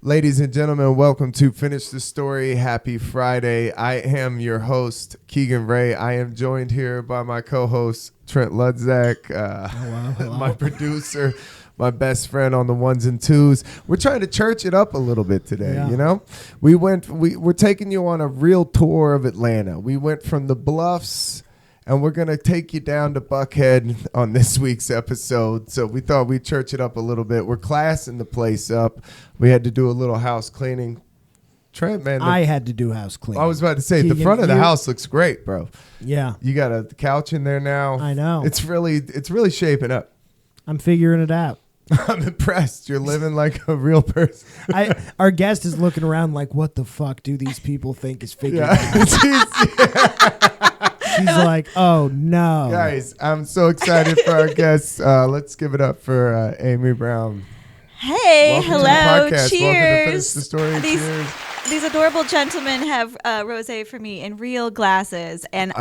Ladies and gentlemen, welcome to Finish the Story. Happy Friday. I am your host, Keegan Ray. I am joined here by my co-host, Trent Ludzak, Hello. my producer, my best friend on the ones and twos. We're trying to church it up a little bit today, you know? We're taking you on a real tour of Atlanta. We went from the Bluffs, and we're going to take you down to Buckhead on this week's episode. So we thought we'd church it up a little bit. We're classing the place up. We had to do a little house cleaning. Trent, man. I had to do house cleaning. I was about to say, the front of the house looks great, bro. Yeah. You got a couch in there now. I know. It's really shaping up. I'm figuring it out. I'm impressed. You're living like a real person. Our guest is looking around like, what the fuck do these people think is figured out? She's like, oh, no. Guys, I'm so excited for our guests. Let's give it up for Amy Brown. Hey, Welcome hello, to the podcast. cheers. Welcome to Finish the Story. Cheers. These adorable gentlemen have rosé for me in real glasses, and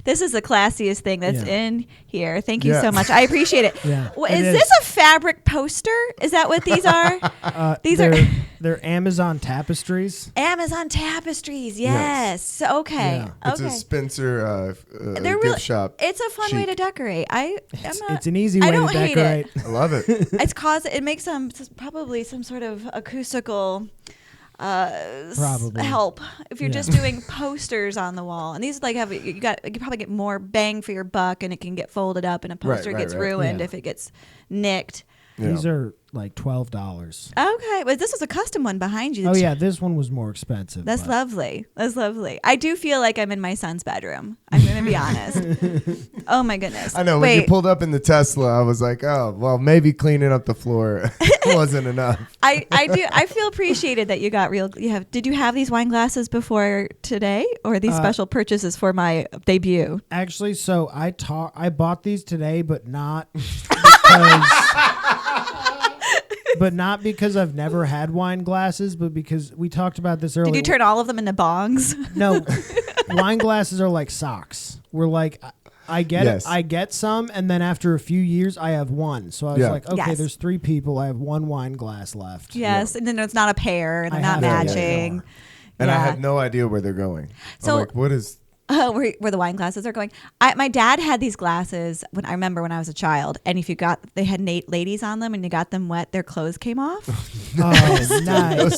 this is the classiest thing that's in here. Thank you so much. I appreciate it. Yeah, Is this a fabric poster? Is that what these are? They're Amazon tapestries. Amazon tapestries, yes. Okay. Yeah. It's a Spencer gift shop. It's a fun way to decorate. It's an easy way to decorate. I love it. It makes probably some sort of acoustical help if you're just doing posters on the wall. And these you probably get more bang for your buck, and it can get folded up, and a poster gets ruined if it gets nicked. Yeah. These are like $12. Okay, but this was a custom one behind you. Oh yeah, this one was more expensive. That's lovely. That's lovely. I do feel like I'm in my son's bedroom. I'm going to be honest. Oh my goodness. I know. When you pulled up in the Tesla, I was like, oh, well, maybe cleaning up the floor wasn't enough. I feel appreciated that you got did you have these wine glasses before today, or are these special purchases for my debut? Actually, so I bought these today, but not because but not because I've never had wine glasses, but because we talked about this earlier. Did you turn all of them into bongs? No, wine glasses are like socks. We're like, I get some, and then after a few years, I have one. So I was like, okay, there's 3 people. I have one wine glass left. Yes, and then it's not a pair, and they're not matching. And I have no idea where they're going. So I'm like, what is... where the wine glasses are going. My dad had these glasses when I was a child, and if they had ladies on them and you got them wet, their clothes came off. Oh, nice!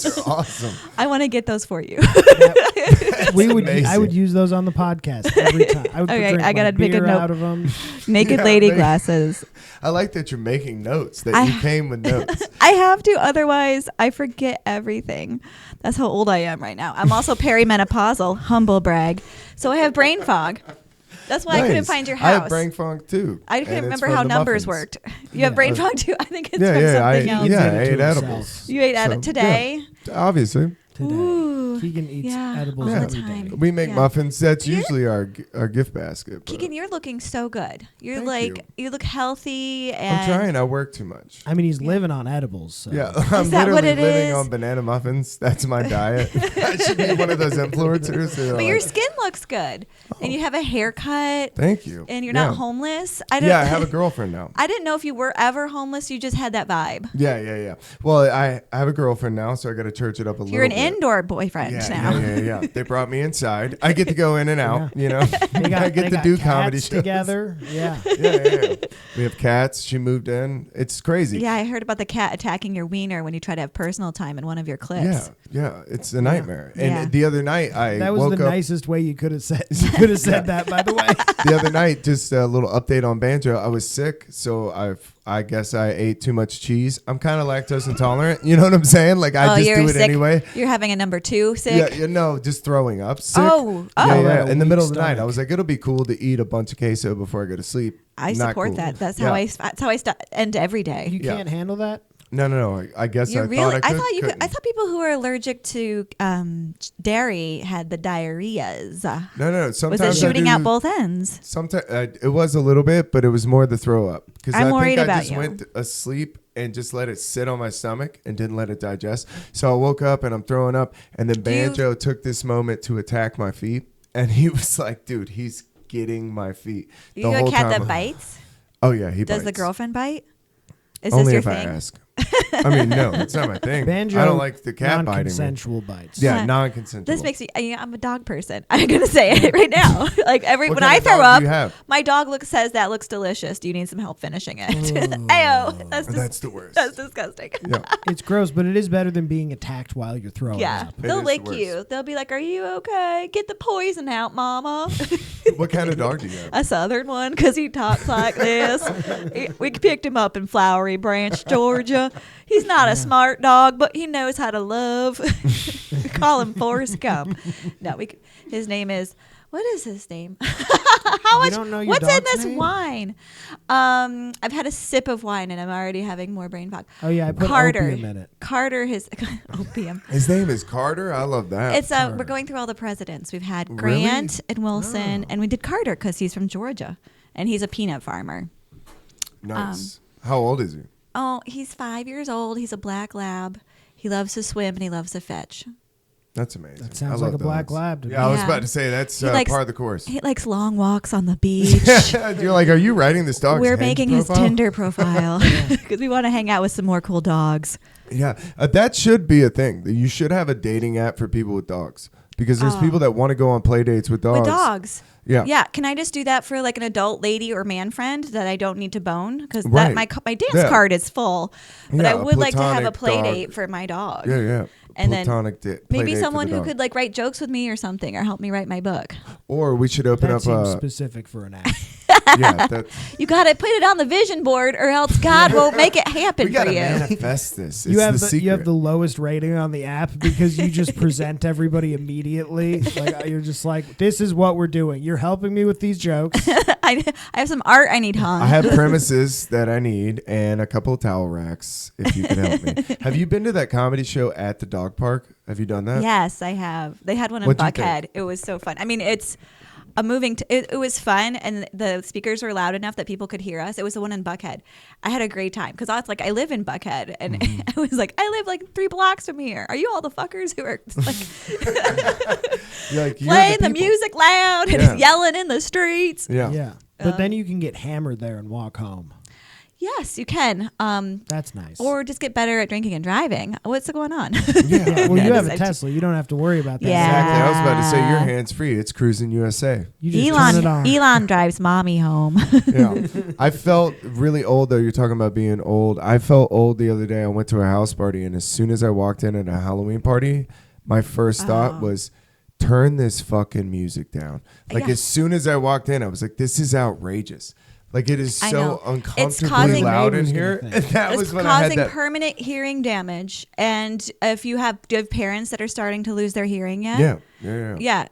Those are awesome. I want to get those for you. I would use those on the podcast every time. I gotta make a note out of them. Naked lady glasses. I like that you're making notes. You came with notes. I have to, otherwise I forget everything. That's how old I am right now. I'm also perimenopausal, humble brag. So I have brain fog. That's why I couldn't find your house. I have brain fog too. I couldn't remember how numbers worked. You have brain fog too? I think it's from something else. I ate edibles. You ate edibles today? Yeah, obviously. Ooh, Keegan eats edibles all every the time. day. We make muffins. That's usually our gift basket. Keegan, you're looking so good. You look healthy. I'm trying. I work too much. I mean, he's living on edibles. So. Yeah, I'm literally living on banana muffins. That's my diet. I should be one of those influencers. But your skin looks good, and you have a haircut. Thank you. And you're not homeless. I have a girlfriend now. I didn't know if you were ever homeless. You just had that vibe. Yeah. Well, I have a girlfriend now, so I got to church it up a little bit. You're an indoor boyfriend now. Yeah. They brought me inside. I get to go in and out, you know. I get to do comedy shows together. Yeah. We have cats. She moved in. It's crazy. Yeah, I heard about the cat attacking your wiener when you try to have personal time in one of your clips. Yeah. It's a nightmare. And the other night that was the nicest way you could have said that, by the way. The other night, just a little update on Banjo. I was sick, so I guess I ate too much cheese. I'm kind of lactose intolerant. You know what I'm saying? Like I just do it anyway. You're having a number 2 sick? Yeah, no, just throwing up sick. Yeah. In the middle of the night, I was like, it'll be cool to eat a bunch of queso before I go to sleep. I support that. That's how I end every day. You can't handle that? No. I guess I thought I could. I thought people who are allergic to dairy had the diarrheas. No. Sometimes was it shooting out both ends? Sometimes it was a little bit, but it was more the throw up. Because I just went asleep and just let it sit on my stomach and didn't let it digest. So I woke up and I'm throwing up, and then Banjo took this moment to attack my feet, and he was like, "Dude, he's getting my feet." You have a cat that bites? Oh yeah, he bites. Does the girlfriend bite? Is Only this your if thing? I ask. I mean, no, it's not my thing. Banjo, I don't like the cat biting. Non-consensual bites. Yeah, non-consensual. This makes me. I'm a dog person. I'm gonna say it right now. Like when I throw dog do you up, have? my dog says that looks delicious. Do you need some help finishing it? Ayo, That's the worst. That's disgusting. Yeah. It's gross, but it is better than being attacked while you're throwing Yeah, up. they'll is lick the worst. you. They'll be like, "Are you okay? Get the poison out, Mama." What kind of dog do you have? A southern one, because he talks like this. We picked him up in Flowery Branch, Georgia. He's not a smart dog, but he knows how to love. We call him Forrest Gump. No, his name is. What is his name? How much? Don't know your What's in dog's this name? wine? I've had a sip of wine and I'm already having more brain fog. Oh yeah, I put Carter. opium in it. Carter, his opium. His name is Carter. I love that. It's we're going through all the presidents. We've had Really? Grant and Wilson, and we did Carter because he's from Georgia, and he's a peanut farmer. Nice. How old is he? Oh, he's 5 years old. He's a black lab. He loves to swim and he loves to fetch. That's amazing. That sounds I like love a black dogs. lab to me. Yeah, I was Yeah. about to say that's He likes- part of the course. He likes long walks on the beach. You're like, are you writing this dog's We're Hinge making his profile? Tinder profile because we want to hang out with some more cool dogs. Yeah, that should be a thing. You should have a dating app for people with dogs because there's people that want to go on play dates with dogs. With dogs. Yeah. Yeah. Can I just do that for like an adult lady or man friend that I don't need to bone? Because Right. my dance Yeah. card is full. But Yeah, I a would like to have a platonic play dog. date for my dog. Yeah. And then Platonic play maybe date for someone the who dog. could like write jokes with me or something or help me write my book. Or we should open That up seems a. specific for an app. Yeah, that, You got to put it on the vision board or else God won't make it happen we for gotta you. manifest this. It's You have the secret. you have the lowest rating on the app because you just present everybody immediately. Like you're just like, this is what we're doing. You're helping me with these jokes. I have some art I need hung. I have premises that I need and a couple of towel racks if you could help me. Have you been to that comedy show at the dog park? Have you done that? Yes, I have. They had one in What'd you think? Buckhead. It was so fun. I mean, it's a moving. It was fun, and the speakers were loud enough that people could hear us. It was the one in Buckhead. I had a great time because I was like, I live in Buckhead, and I was like, I live like 3 blocks from here. Are you all the fuckers who are like You're like, you're playing the people. music loud and Yeah. yelling in the streets? Yeah. Yeah. But then you can get hammered there and walk home. Yes, you can. That's nice. Or just get better at drinking and driving. What's going on? Yeah. well, you have a Decide to- Tesla. You don't have to worry about that. Yeah. Exactly. I was about to say, you're hands free. It's cruising USA. You just turn it on. Elon drives mommy home. Yeah. I felt really old, though. You're talking about being old. I felt old the other day. I went to a house party, and as soon as I walked in at a Halloween party, my first thought was, turn this fucking music down. Like, Yeah. as soon as I walked in, I was like, this is outrageous. Like, it is I so know. It's uncomfortably causing- loud in Neighbors here. gonna And think. that It's was when I had causing that. permanent hearing damage. And if do you have parents that are starting to lose their hearing yet? Yeah. Yeah,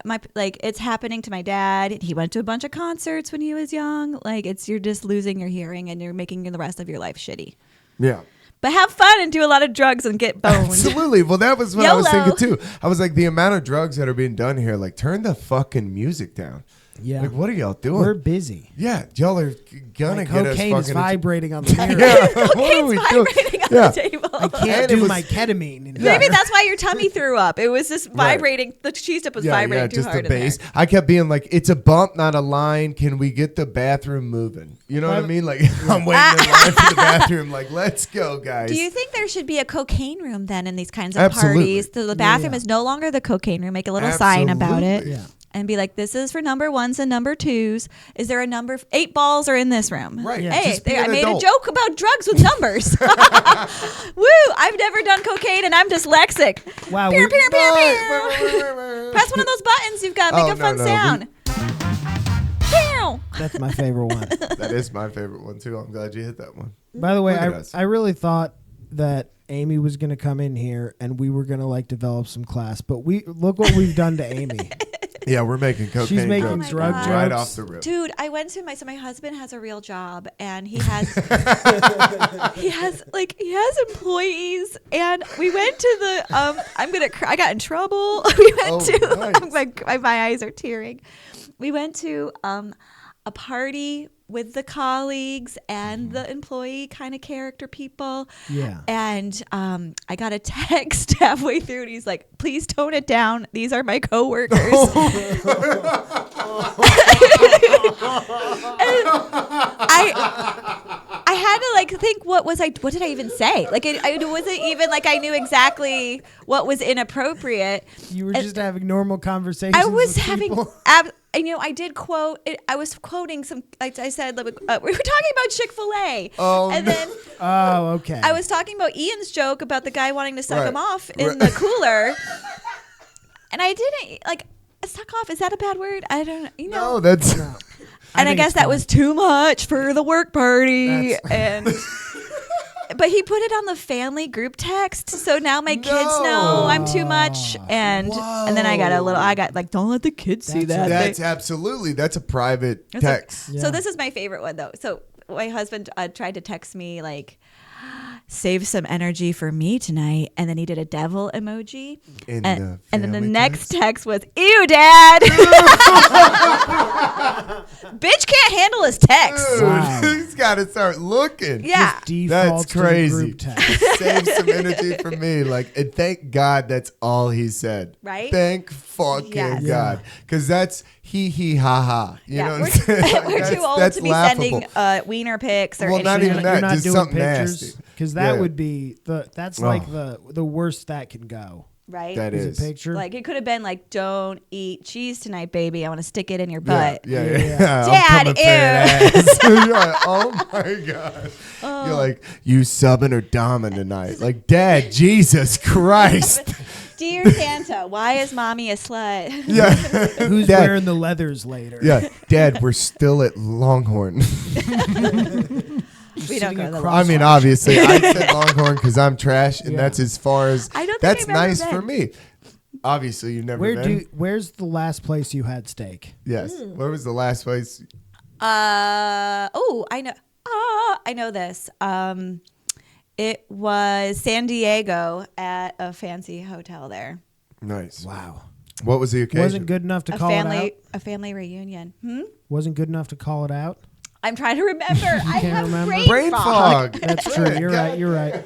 it's happening to my dad. He went to a bunch of concerts when he was young. Like you're just losing your hearing and you're making the rest of your life shitty. Yeah. But have fun and do a lot of drugs and get boned. Absolutely. Well, that was what I was YOLO. thinking too. I was like, the amount of drugs that are being done here, like, turn the fucking music down. Yeah. Like, what are y'all doing? We're busy. Yeah, y'all are gonna My get us cocaine is fucking. vibrating on the mirror. Yeah, what are we doing? Vibrating on Yeah. the table. I can't And it do was- my ketamine. in Maybe here. that's why your tummy threw up. It was just vibrating. The cheese dip was vibrating too just hard the bass. in there. I kept being like, it's a bump, not a line. Can we get the bathroom moving? You know what I mean? Like, I'm waiting in line for the bathroom. Like, let's go, guys. Do you think there should be a cocaine room then in these kinds of Absolutely. parties? So the bathroom Yeah. is no longer the cocaine room. Make a little sign about it. Absolutely. Yeah. And be like, this is for number 1s and number 2s. Is there a number? 8 balls are in this room. Right. Yeah. Hey, Just be I an made adult. a joke about drugs with numbers. Woo! I've never done cocaine and I'm dyslexic. Wow. Pew, we- pew, pew, pew. Press one of those buttons you've got. Make Oh, a fun no, sound. Pew. That's my favorite one. That is my favorite one too. I'm glad you hit that one. By the way, Look at us. I really thought that Amy was going to come in here and we were going to like develop some class, but look what we've done to Amy. Yeah, we're making cocaine making jokes drug right jokes. off the rip. Dude, I went to my husband has a real job and he has he has employees and we went to the I got in trouble. We went nice. my eyes are tearing. We went to a party with the colleagues and the employee kind of character people. Yeah. And I got a text halfway through and he's like, please tone it down. These are my coworkers. I had to like think what did I even say? Like it wasn't even like I knew exactly what was inappropriate. You were just having normal conversations. I was with having people. I did quote it, I was quoting some, like I said, we were talking about Chick-fil-A. And then okay. I was talking about Ian's joke about the guy wanting to suck him off in the cooler. And I didn't suck off. Is that a bad word? I don't know. No, that's No. And I guess that was too much for the work party. But he put it on the family group text, so now my kids know I'm too much. And then I got don't let the kids see that. That's that's a private text. So this is my favorite one though. So my husband tried to text me like, save some energy for me tonight, and then he did a devil emoji, and then the next text was, ew, Dad. Bitch can't handle his texts. Wow. He's got to start looking. Yeah, That's crazy. Group text. Save some energy for me. And thank God that's all he said. Right? Thank fucking God. Because that's he ha ha. You know what I'm saying? We're too old to be laughable. sending wiener pics or not even that. You're not Just doing something pictures nasty. because that would be that's like the worst that can go. right? That Is is. a picture? Like it could have been like, "Don't eat cheese tonight, baby. I want to stick it in your butt." Yeah. Dad, I'm coming for that ass. You're like, oh my God. You're like, you subbing or doming tonight? Like, Dad, Jesus Christ. Dear Santa, why is mommy a slut? Yeah. Who's Dad, wearing the leathers later? Yeah, Dad, we're still at Longhorn. We don't go to the across- I mean, obviously, I said Longhorn because I'm trash, and Yeah. that's as far as. I don't think That's I've ever nice been. for me. Obviously, you've never been. Where's the last place you had steak? Yes. Where was the last place? I know. I know this. It was San Diego at a fancy hotel there. Nice. Wow. What was the occasion? Wasn't good enough to call it out. A family reunion. Wasn't good enough to call it out. I'm trying to remember. I can't have remember? brain fog. That's true. You're right. You're right.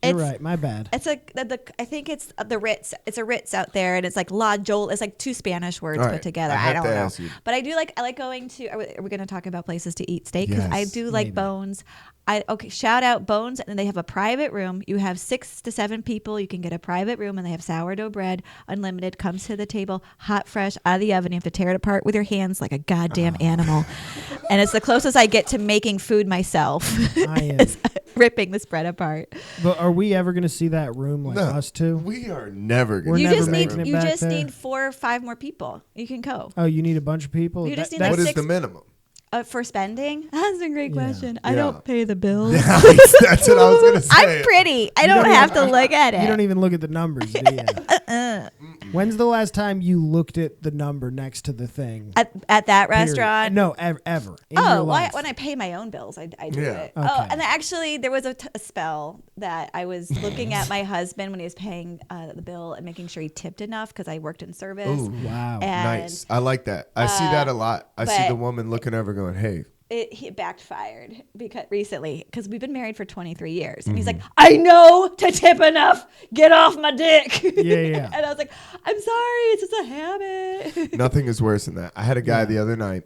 You're right. My bad. It's like I think it's the Ritz. It's a Ritz out there, and it's like La Jol. It's like two Spanish words All put right. together. I I have don't to know, ask you. but I like going to. Are we going to talk about places to eat steak? Because I Yes. do like Maybe. Bones. Shout out Bones, and they have a private room. You have 6 to 7 people. You can get a private room, and they have sourdough bread, unlimited. Comes to the table, hot, fresh, out of the oven. You have to tear it apart with your hands like a goddamn animal, and it's the closest I get to making food myself. I am. It's ripping this bread apart. But are we ever going to see that room like No, us two? We are never going We're to You never just making need it back there. 4 or 5 more people. You can go. Oh, you need a bunch of people. You just need, That's- like, What is 6 the minimum? For spending? That's a great Yeah. question. I Yeah. don't pay the bills. That's what I was going to say. I'm pretty. I don't don't have even- to look at it. You don't even look at the numbers, do you? When's the last time you looked at the number next to the thing? at that Period. restaurant? No, ever. In your Oh, well, life. when I pay my own bills, I do Yeah. it. Okay. Oh, and actually, there was a spell that I was looking at my husband when he was paying the bill and making sure he tipped enough because I worked in service. Ooh. Wow. And Nice. I like that. I see that a lot. I see but- the woman looking over going, hey. It backfired because we've been married for 23 years, and he's like, "I know to tip enough. Get off my dick." Yeah. And I was like, "I'm sorry, it's just a habit." Nothing is worse than that. I had a guy the other night,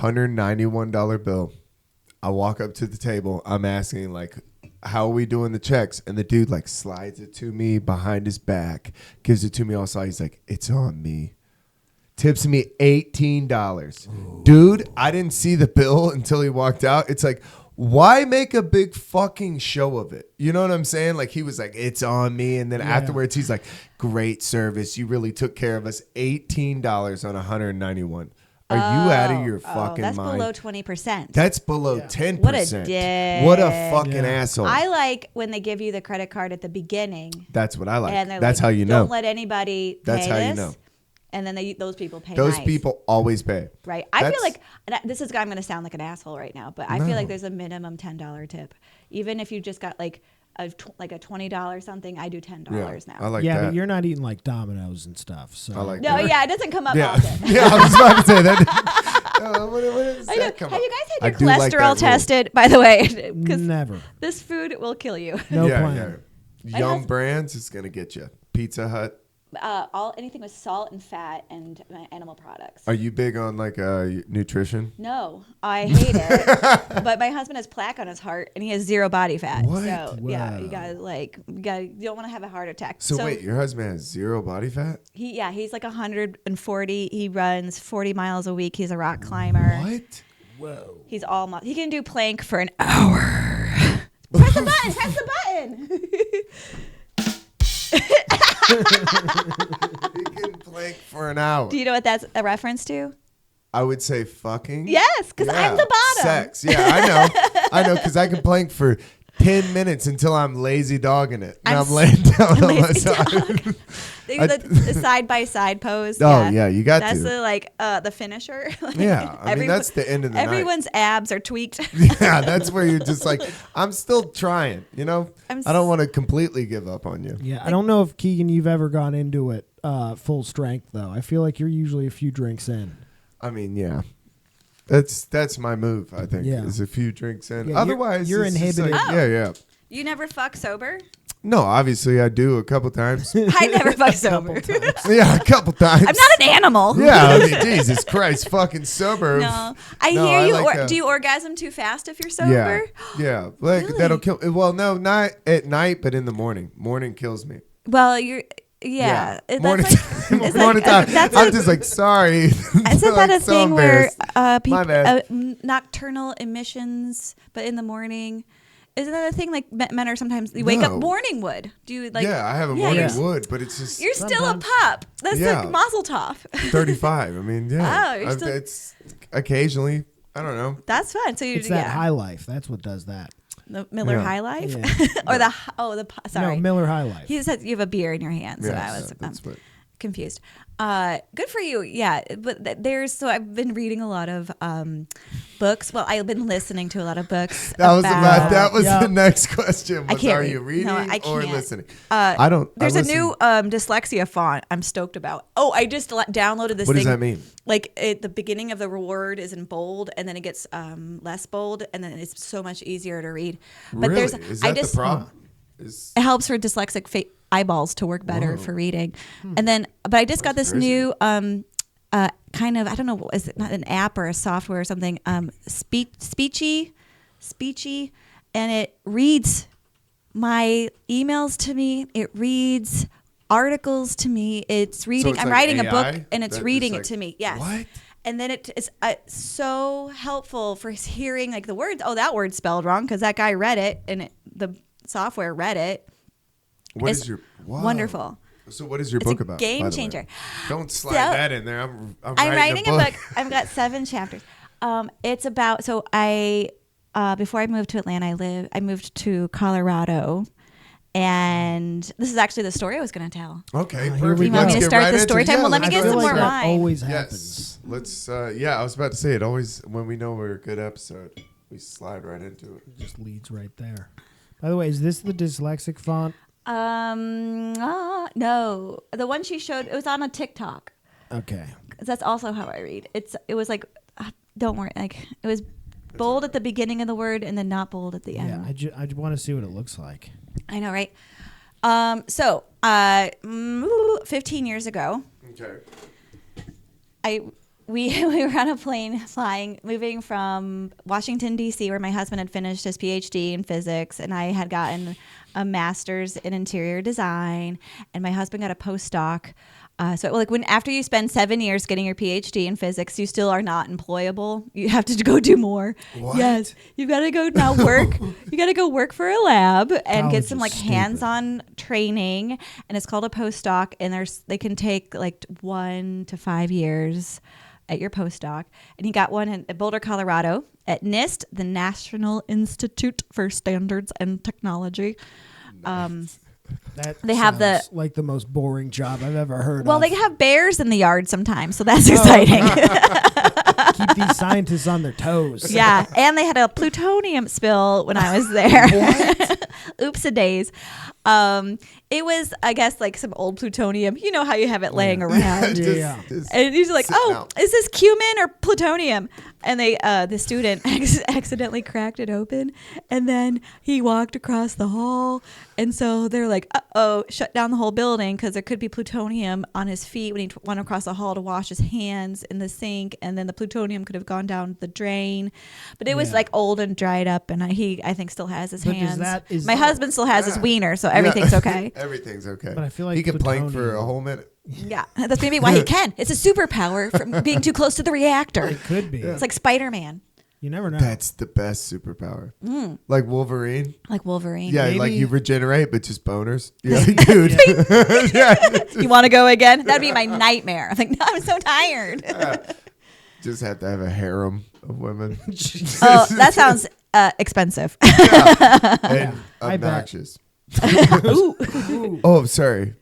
$191 bill. I walk up to the table. I'm asking, like, how are we doing the checks? And the dude, like, slides it to me behind his back, gives it to me all side. He's like, it's on me. Tips me $18. Ooh. Dude, I didn't see the bill until he walked out. It's like, why make a big fucking show of it? You know what I'm saying? Like, he was like, it's on me. And then afterwards, he's like, great service. You really took care of us. $18 on 191. Are you out of your fucking that's mind? below 20%. That's below 10%. What a dick. What a fucking asshole. I like when they give you the credit card at the beginning. That's what I like. And they're That's like, how you know. Don't let anybody That's pay how this. you know. And then those people pay Those nice. people always pay. Right. I That's- feel like, this is, I'm going to sound like an asshole right now, but I feel like there's a minimum $10 tip. Even if you just got like a $20 something, I do $10 now. I like yeah, that. but you're not eating like Domino's and stuff. So I like No, that. yeah, it doesn't come up Yeah. often. Yeah, I was about to say that. When does I know. that come Have up? you guys I had do your like that cholesterol rule. tested, by the way? Because never. this food will kill you. No yeah, plan. yeah. Yum Brands is going to get you. Pizza Hut. anything with salt and fat and animal products. Are you big on like nutrition? No, I hate it. But my husband has plaque on his heart and he has 0 body fat. What? So Wow. yeah, you don't want to have a heart attack. So wait, your husband has 0 body fat? He's like 140. He runs 40 miles a week. He's a rock climber. What? Whoa. He's all he can do plank for an hour. Press the button. Press the button. He can plank for an hour. Do you know what that's a reference to? I would say fucking. Yes, because I'm the bottom. Sex. Yeah, I know, because I can plank for 10 minutes until I'm lazy dogging it. And I'm laying down on my side. The side-by-side pose. Oh, yeah, you got that's to. That's the finisher. Yeah, I mean, that's the end of the night. Everyone's abs are tweaked. Yeah, that's where you're just like, I'm still trying, you know? I don't want to completely give up on you. Yeah, I don't know if, Keegan, you've ever gone into it full strength, though. I feel like you're usually a few drinks in. I mean, yeah. That's my move, I think, is a few drinks in. Yeah, otherwise, you're inhibited. Like, yeah. You never fuck sober? No, obviously I do a couple times. I never fuck sober. Yeah, a couple times. I'm not an animal. Yeah, I mean, Jesus Christ, fucking sober. No, I hear you. Like do you orgasm too fast if you're sober? Yeah, like Really? that'll kill. Well, no, not at night, but in the morning. Morning kills me. Well, that's morning like, time. Morning time. I'm just like, sorry. Isn't that a so thing where people nocturnal emissions, but in the morning? Isn't that a thing? Like men are sometimes you wake up morning wood. Do you like? Yeah, I have a morning wood, but it's just you're still a pup. That's like mazel tov. 35. I mean, yeah. Oh, you're it's occasionally. I don't know. That's fun. So it's that High Life. That's what does that. The Miller High Life, or sorry, No, Miller High Life. He said you have a beer in your hand, so I was confused. Good for you. Yeah, but I've been reading a lot of books. Well, I've been listening to a lot of books. That was the next question. Are you reading or listening? I don't. There's a new dyslexia font I'm stoked about. Oh, I just downloaded this. What does that mean? Like the beginning of the word is in bold, and then it gets less bold, and then it's so much easier to read. But really? Is that the problem? It helps for dyslexic eyeballs to work better for reading. And then, but I just got this new kind of, I don't know, is it not an app or a software or something? Speechy, and it reads my emails to me. It reads articles to me. It's reading. I'm writing a book, and it's reading it to me. Yes. What? And then it's so helpful for hearing like the words. Oh, that word's spelled wrong because that guy read it, and the software read it. What is your wonderful? So what is your book about? Game changer. Don't slide that in there. I'm writing a book. I've got 7 chapters. It's about I before I moved to Atlanta, I moved to Colorado, and this is actually the story I was going to tell. Okay, perfect. You want me to start the story time? Well, let me get some more wine. Always happens. Yes. Let's. I was about to say it. Always when we know we're a good episode, we slide right into it. It just leads right there. By the way, is this the dyslexic font? No. The one she showed, it was on a TikTok. Okay. That's also how I read. It was like, don't worry, like it was bold at the beginning of the word and then not bold at the end. Yeah, I want to see what it looks like. I know, right? 15 years ago. Okay. We were on a plane moving from Washington, D.C., where my husband had finished his PhD in physics, and I had gotten a master's in interior design, and my husband got a postdoc. After you spend 7 years getting your PhD in physics, you still are not employable. You have to go do more. What? Yes, you've got to go now work. You got to go work for a lab and get some hands-on training, and it's called a postdoc. And they can take 1 to 5 years at your postdoc. And he got one in Boulder, Colorado, at NIST, the National Institute for Standards and Technology. That they have like the most boring job I've ever heard. Well, they have bears in the yard sometimes, so that's exciting. Keep these scientists on their toes. Yeah, and they had a plutonium spill when I was there. What? Oops-a-days. It was, I guess, some old plutonium. You know how you have it laying around. Yeah. And he's like, is this cumin or plutonium? And the student accidentally cracked it open, and then he walked across the hall, and so they're like, "Uh-oh!" Shut down the whole building because there could be plutonium on his feet when he went across the hall to wash his hands in the sink, and then the plutonium could have gone down the drain. But it was like old and dried up, and I think still has his hands. My husband still has his wiener, so everything's okay. Everything's okay. But I feel like he can plank for a whole minute. Yeah, that's maybe why he can. It's a superpower from being too close to the reactor. It could be. It's like Spider-Man. You never know. That's the best superpower. Like Wolverine. Like Wolverine. Yeah, maybe. Like you regenerate, but just boners. Yeah, like, dude. You want to go again? That'd be my nightmare. I'm like, no, I'm so tired. Just have to have a harem of women. Oh, that sounds expensive. And obnoxious. Oh, sorry.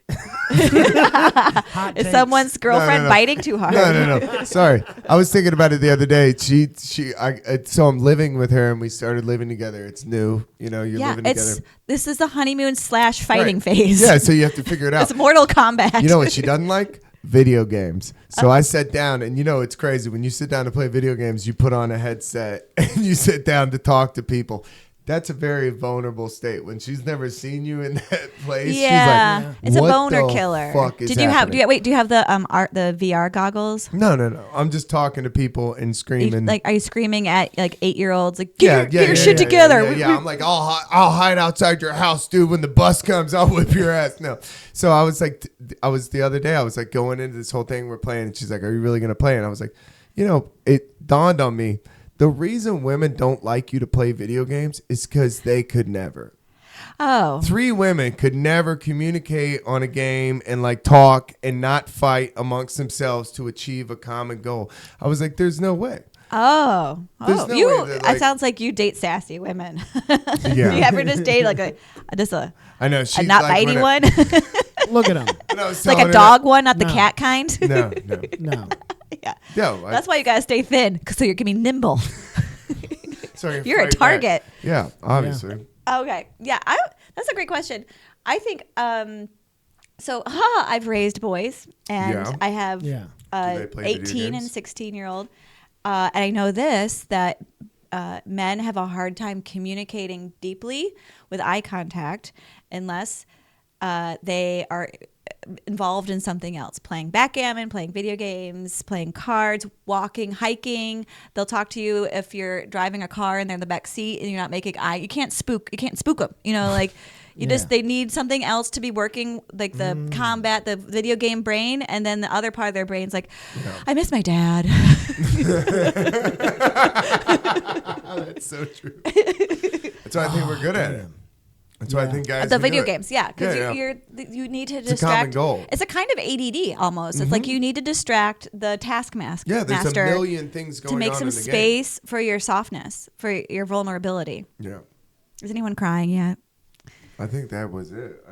Is someone's girlfriend biting too hard? No. Sorry. I was thinking about it the other day. So I'm living with her and we started living together. It's new. You're living together. This is the honeymoon / fighting phase. Yeah, so you have to figure it out. It's Mortal Kombat. You know what she doesn't like? Video games. So I sat down, and it's crazy. When you sit down to play video games, you put on a headset and you sit down to talk to people. That's a very vulnerable state. When she's never seen you in that place, she's like, it's a boner killer. Do you have the VR goggles? No. I'm just talking to people and screaming. Are you screaming at like 8-year-olds? Like, get your shit together. Yeah. I'm like, I'll hide outside your house, dude. When the bus comes, I'll whip your ass. No. So I was like, the other day, I was like going into this whole thing we're playing, and she's like, are you really gonna play? And I was like, it dawned on me. The reason women don't like you to play video games is because they could never. Oh. 3 women could never communicate on a game and like talk and not fight amongst themselves to achieve a common goal. I was like, there's no way. Oh. There's no way that, it sounds like you date sassy women. Yeah. Do you ever just date like I know, she's a not like bitey one? Look at him. Like a dog one, not the cat kind? No. Yeah. No, that's why you gotta stay thin, so you can be nimble. You're a target. Back. Yeah, obviously. Yeah. Okay. Yeah, that's a great question. I think I've raised boys, and I have 18 and 16-year-old, and I know that men have a hard time communicating deeply with eye contact unless they are involved in something else, playing backgammon, playing video games, playing cards, walking, hiking. They'll talk to you if you're driving a car and they're in the back seat and you're not making eye. You can't spook them. They need something else to be working, like the combat, the video game brain, and then the other part of their brain's like, I miss my dad. That's so true. That's why I think we're good at it. That's why I think guys. The video games, because you need to distract. It's a common goal. It's a kind of ADD almost. It's like you need to distract the taskmaster. Yeah, there's a million things going on to make some in the space for your softness, for your vulnerability. Yeah. Is anyone crying yet? I think that was it.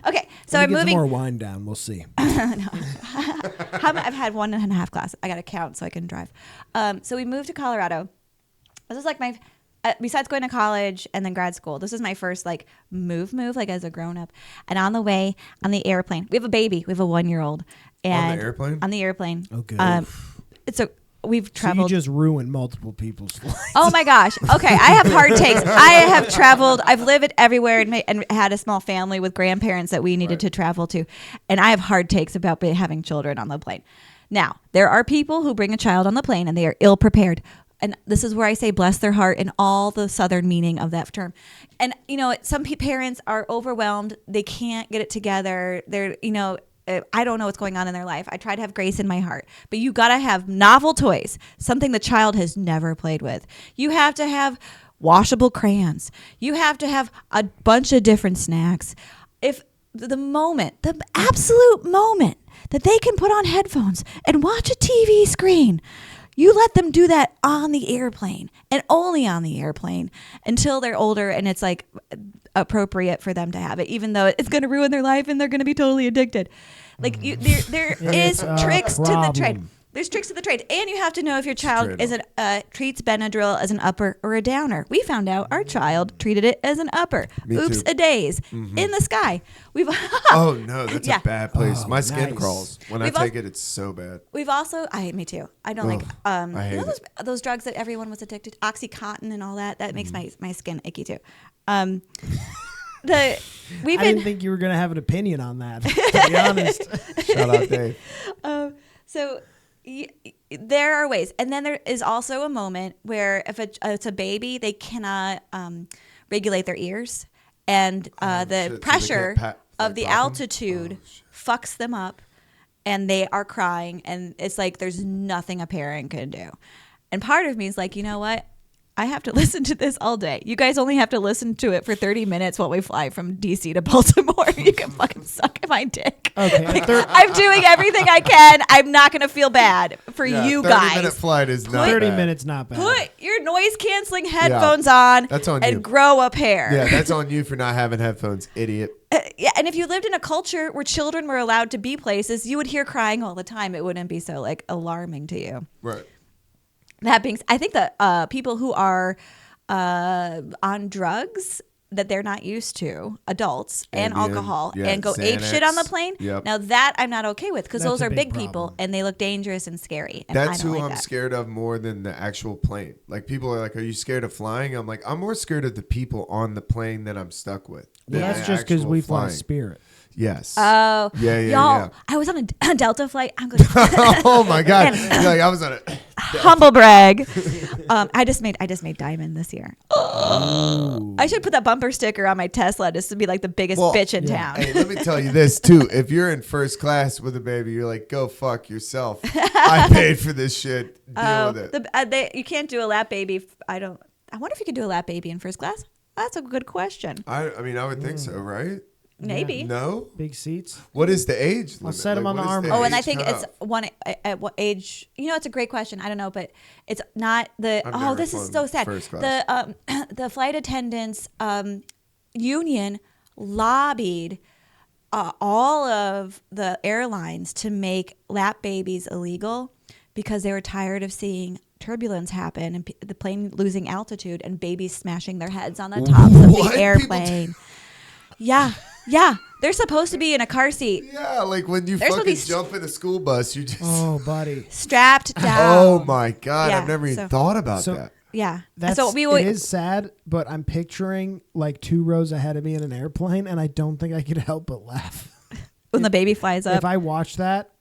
Okay, so I'm moving. More wine down. We'll see. I've had 1.5 glasses. I got to count so I can drive. So we moved to Colorado. This is like my. Besides going to college and then grad school, this is my first move as a grown up. And on the way on the airplane, we have a baby. We have a 1-year-old. And on the airplane? On the airplane. Okay. We've traveled. So you just ruined multiple people's flights. Oh my gosh. Okay, I have hard takes. I have traveled. I've lived everywhere and had a small family with grandparents that we needed to travel to, and I have hard takes about having children on the plane. Now, there are people who bring a child on the plane and they are ill prepared. And this is where I say bless their heart and all the Southern meaning of that term. And, some parents are overwhelmed. They can't get it together. They're, I don't know what's going on in their life. I try to have grace in my heart. But you got to have novel toys, something the child has never played with. You have to have washable crayons. You have to have a bunch of different snacks. If the absolute moment that they can put on headphones and watch a TV screen, you let them do that on the airplane and only on the airplane until they're older and it's appropriate for them to have it, even though it's going to ruin their life and they're going to be totally addicted. There is tricks to the trade. There's tricks of the trade, and you have to know if your child treats Benadryl as an upper or a downer. We found out our child treated it as an upper. Oops, a days in the sky. Oh no, that's a bad place. My skin crawls when I take it. It's so bad. We've also, me too. I don't like I hate those drugs that everyone was addicted to, OxyContin and all that. That makes my skin icky too. I didn't think you were gonna have an opinion on that. To be honest, shout out Dave. So. There are ways, and then there is also a moment where if it's a baby, they cannot regulate their ears, and the pressure of the altitude fucks them up, and they are crying, and it's like there's nothing a parent can do. And part of me is like, you know what? I have to listen to this all day. You guys only have to listen to it for 30 minutes while we fly from DC to Baltimore. You can fucking suck my dick. Okay. I'm doing everything I can. I'm not going to feel bad for you guys. 30-minute flight is not 30 bad. minutes not bad. Put your noise-canceling headphones on, that's on and you. grow up hair. Yeah, that's on you for not having headphones, idiot. Yeah, and if you lived in a culture where children were allowed to be places, you would hear crying all the time. It wouldn't be so alarming to you. Right. That being, I think that people who are on drugs that they're not used to, adults and alcohol, and go ape shit on the plane. Yep. Now that I'm not okay with, because those are big problem. people and they look dangerous and scary. And That's I don't who like I'm that. scared of more than the actual plane. Like people are like, "Are you scared of flying?" I'm like, I'm more scared of the people on the plane that I'm stuck with. Well, that's just because we fly Spirit. Yes. Oh, yeah. Y'all, I was on a Delta flight. I'm going. Oh my god! Like I was on a humble brag. I just made Diamond this year. I should put that bumper sticker on my Tesla just to be like the biggest bitch in town. Hey, let me tell you this too. If you're in first class with a baby, you're like, go fuck yourself. I paid for this shit. Deal with it. You can't do a lap baby. I wonder if you could do a lap baby in first class. That's a good question. I mean, I would think so, right? Maybe. Yeah. No? Big seats. What is the age limit? I'll set him on the arm. Oh, and I think it's one at what age? You know, it's a great question. I don't know, but it's not the. Oh, this is so sad. The flight attendants union lobbied all of the airlines to make lap babies illegal because they were tired of seeing turbulence happen and the plane losing altitude and babies smashing their heads on the tops of the airplane. Yeah. They're supposed to be in a car seat. Yeah, like when you fucking jump in a school bus, you just... Oh, buddy. Strapped down. Oh, my God. I've never even thought about that. Yeah. It is sad, but I'm picturing like 2 rows ahead of me in an airplane, and I don't think I could help but laugh. When the baby flies up. If I watch that,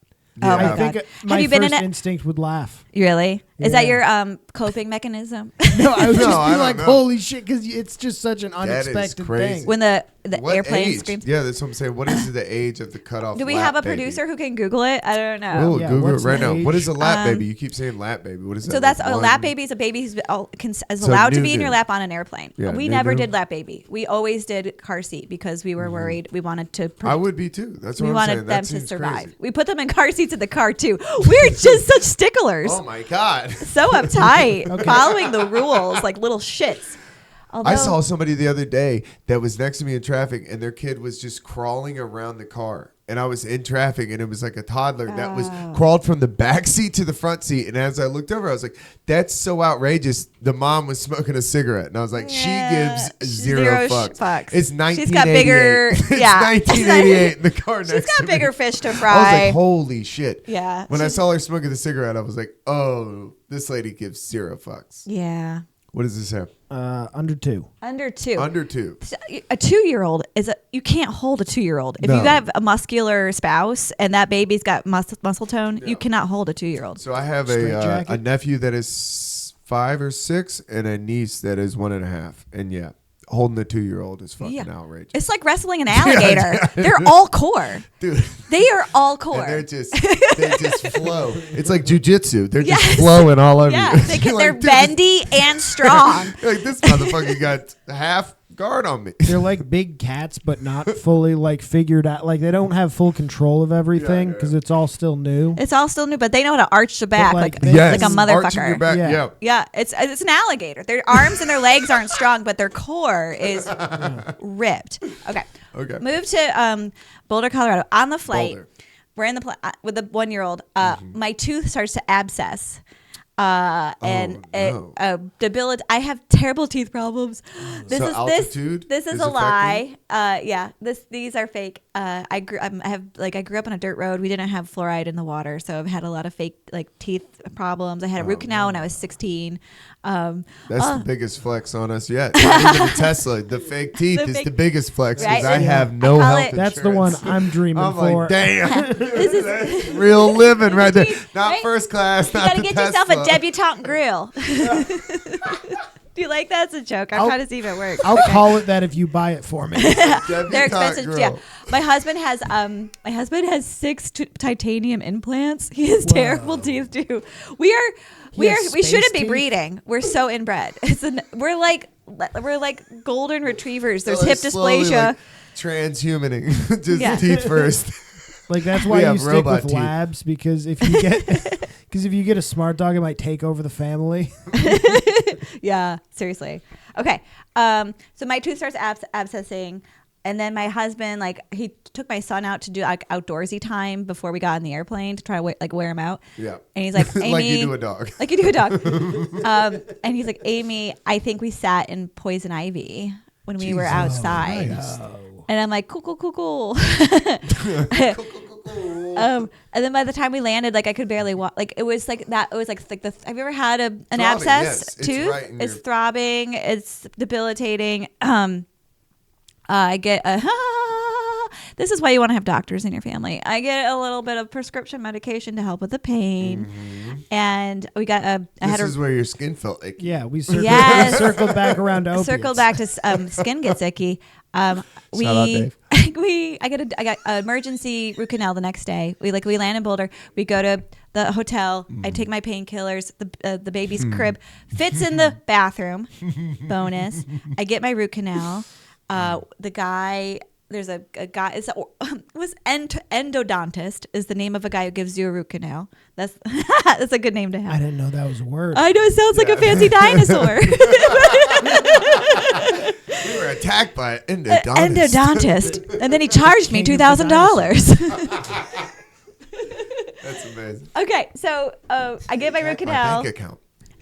yeah. I think my first instinct would laugh. Really? Yeah. Is that your coping mechanism? No, I would just be like, holy shit, because it's just such an unexpected thing. When the airplane screams. Yeah, that's what I'm saying. What is the age of the cutoff? Do we have a producer who can Google it? I don't know. Google it right now. What is a lap baby? You keep saying lap baby. What is that? So that's a lap baby is a baby who's is allowed to be in your lap on an airplane. Yeah, we never did lap baby. We always did car seat because we were worried. We wanted to. I would be too. That's what we I'm saying. wanted them to survive. We put them in car seats in the car too. We're just such sticklers. Oh my God. So uptight, following the rules like little shits. I saw somebody the other day that was next to me in traffic, and their kid was just crawling around the car. And I was in traffic, and it was like a toddler that was crawled from the back seat to the front seat. And as I looked over, I was like, "That's so outrageous." The mom was smoking a cigarette, and I was like, "She gives zero fucks." It's 1988. She's got bigger. It's 1988 in the car next to me. She's got bigger fish to fry. I was like, "Holy shit!" Yeah. When I saw her smoking the cigarette, I was like, "Oh, this lady gives zero fucks." Yeah. What does this have? Under 2. Under 2. Under 2. A 2-year-old you can't hold a 2-year-old. If you have a muscular spouse and that baby's got muscle tone, you cannot hold a 2-year-old. So I have a nephew that is 5 or 6 and a niece that is 1.5. And holding a 2-year-old is fucking outrageous. It's like wrestling an alligator. They're all core. Dude. They are all core. And they just flow. It's like jujitsu. They're just flowing all over you. They're bendy and strong. Like, this motherfucker got half guard on me. They're like big cats, but not fully like figured out. Like they don't have full control of everything because it's all still new. It's all still new, but they know how to arch the back like a motherfucker. Arching your back, yeah. It's an alligator. Their arms and their legs aren't strong, but their core is ripped. Okay. Move to Boulder, Colorado. On the flight, we're in the with the 1-year-old. My tooth starts to abscess. And debilitating. I have terrible teeth problems. This is a lie. These are fake. I grew up on a dirt road. We didn't have fluoride in the water, so I've had a lot of fake teeth problems. I had a root canal when I was 16. That's the biggest flex on us yet. Not even the Tesla. The fake teeth is the biggest flex because I have no health insurance. That's the one I'm dreaming for. Like, damn, this is real living right there. Not first class. You gotta get yourself a debutante grill. Do you like that? It's a joke. I'm trying to see if it works. I'll call it that if you buy it for me. They're expensive. Grill. Yeah. My husband has 6 titanium implants. He has terrible teeth too. We shouldn't be breeding. We're so inbred. We're like golden retrievers. There's hip dysplasia. Transhumaning. Just teeth first. Like that's why you stick with teeth. Labs because if you get a smart dog, it might take over the family. Yeah, seriously. Okay, so my tooth starts abscessing, and then my husband he took my son out to do outdoorsy time before we got on the airplane to try to wear him out. Yeah, and he's like, Amy, like you do a dog. Like you do a dog. And he's like, Amy, I think we sat in poison ivy when we were outside. Nice. And I'm like, cool. And then by the time we landed, I could barely walk. It was like that. It was like the. Have you ever had an abscess tooth? It's throbbing. It's debilitating. I get a. This is why you want to have doctors in your family. I get a little bit of prescription medication to help with the pain, and we got This is where your skin felt icky. Yeah, we circled back around to opiates. Circled back to skin gets icky. Shout out, Dave. I got an emergency root canal the next day. We land in Boulder. We go to the hotel. I take my painkillers. The baby's crib fits in the bathroom. Bonus. I get my root canal. The guy. There's a guy. Endodontist is the name of a guy who gives you a root canal. That's a good name to have. I didn't know that was a word. I know it sounds like a fancy dinosaur. We were attacked by an endodontist. Endodontist, and then he charged me $2,000. That's amazing. Okay, so I get my root canal. My bank account.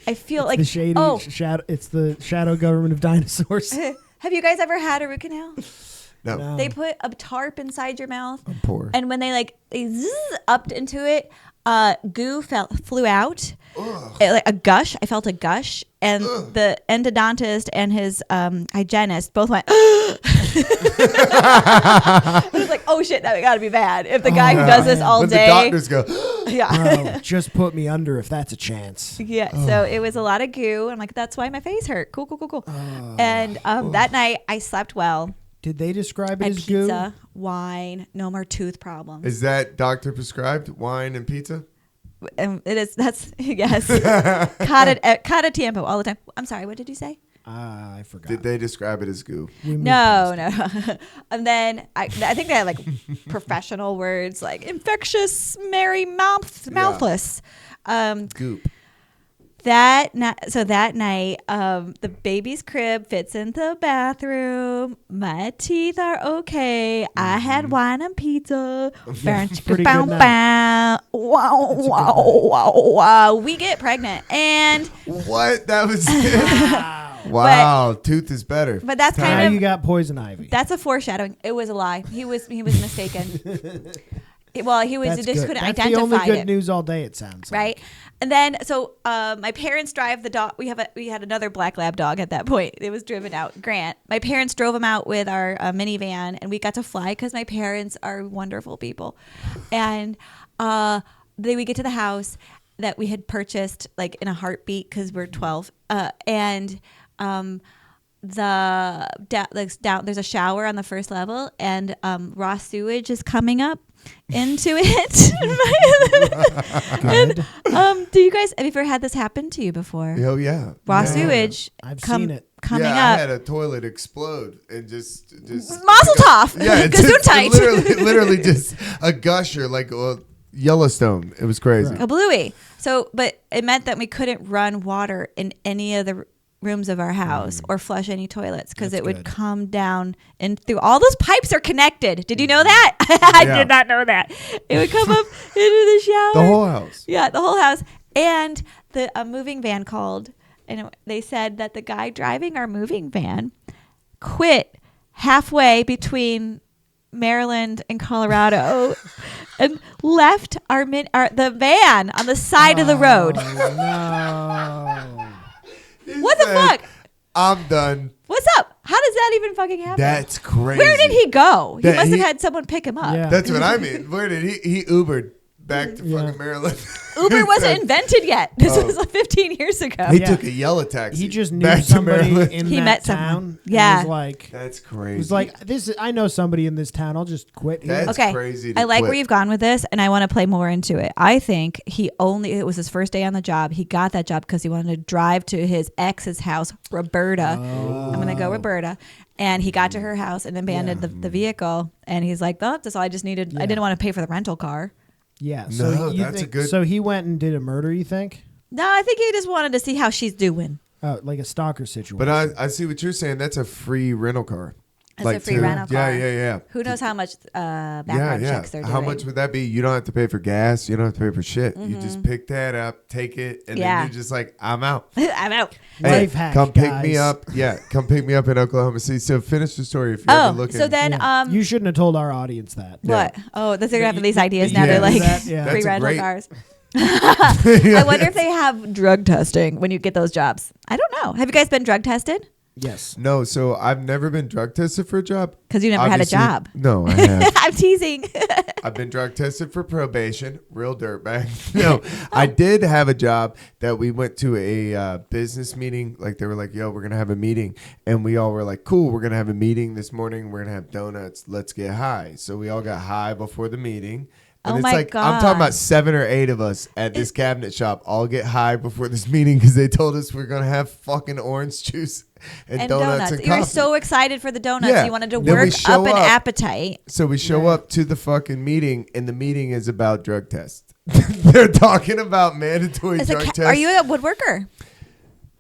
I feel it's like the shady shadow. It's the shadow government of dinosaurs. Have you guys ever had a root canal? No. They put a tarp inside your mouth. I'm poor. And when they upped into it, goo flew out. A gush. I felt a gush. And the endodontist and his hygienist both went, I was like, oh shit, that gotta be bad. If the guy who does this all when day. The doctors go, yeah. Just put me under if that's a chance. Yeah. So it was a lot of goo. I'm like, that's why my face hurt. Cool. And that night I slept well. Did they describe it as pizza, goo? wine, no more tooth problems. Is that doctor prescribed wine and pizza? It is. That's yes. Cata tiempo all the time. I'm sorry. What did you say? I forgot. Did they describe it as goo? No. And then I think they had professional words like infectious, mouthless. Goop. That night, the baby's crib fits in the bathroom. My teeth are okay. I had wine and pizza. Pretty good night. Wow. We get pregnant, and what? That was wow. Tooth is better. But that's kind of you got poison ivy. That's a foreshadowing. It was a lie. He was mistaken. Well, he was just couldn't identify it. That's the only good news all day. It sounds right. Like. And then, so my parents drive the dog. We had another black lab dog at that point. It was driven out. Grant. My parents drove him out with our minivan, and we got to fly because my parents are wonderful people. And then we get to the house that we had purchased in a heartbeat because we're 12. And there's a shower on the first level, and raw sewage is coming up into it. And do you guys have you ever had this happen to you before? Oh yeah, raw sewage. I've seen it coming up. I had a toilet explode and just Mazel tov. Yeah, Gesundheit. literally just a gusher like Yellowstone. It was crazy. A bluey. So, but it meant that we couldn't run water in any of the rooms of our house or flush any toilets because it would come down and through all those pipes are connected. Did you know that? I did not know that. It would come up into the shower. The whole house. Yeah, the whole house. And a moving van called, and they said that the guy driving our moving van quit halfway between Maryland and Colorado and left the van on the side of the road. No. What the fuck? I'm done. What's up? How does that even fucking happen? That's crazy. Where did he go? He must have had someone pick him up. Yeah. That's what I mean. Where did he Ubered back to fucking Maryland? Uber wasn't invented yet. This was like 15 years ago. He took a yellow taxi. He just knew somebody in he that met town. Someone. Yeah. Was like, that's crazy. He was like, I know somebody in this town. I'll just quit here. That's okay. crazy. I like where you've gone with this, and I want to play more into it. I think it was his first day on the job. He got that job because he wanted to drive to his ex's house, Roberta. I'm going to go Roberta. And he got to her house and abandoned the vehicle. And he's like, oh, that's all I just needed. I didn't want to pay for the rental car. Yeah. So So he went and did a murder, you think? No, I think he just wanted to see how she's doing. Oh, like a stalker situation. But I see what you're saying. That's a free rental car. It's a free rental car. Yeah. Who knows how much background checks they're doing. How much would that be? You don't have to pay for gas. You don't have to pay for shit. You just pick that up, take it, and then you're just like, I'm out. I'm out. Life hack, come guys. pick me up. Yeah, come pick me up in Oklahoma City. So finish the story if you're ever looking. So then, you shouldn't have told our audience that. What? Yeah. Oh, they're having these ideas now. They're like free rental cars. I wonder if they have drug testing when you get those jobs. I don't know. Have you guys been drug tested? Yes. No, so I've never been drug tested for a job. Because you never Obviously, had a job. No, I have. I'm teasing. I've been drug tested for probation. Real dirtbag. No, I did have a job that we went to a business meeting. Like they were like, yo, we're going to have a meeting. And we all were like, cool, we're going to have a meeting this morning. We're going to have donuts. Let's get high. So we all got high before the meeting. And it's like, God. I'm talking about 7 or 8 of us at this cabinet shop all get high before this meeting because they told us we're going to have fucking orange juice and donuts and coffee. You were so excited for the donuts. Yeah. You wanted to work up an appetite. So we show up to the fucking meeting, and the meeting is about drug tests. They're talking about mandatory drug tests. Are you a woodworker?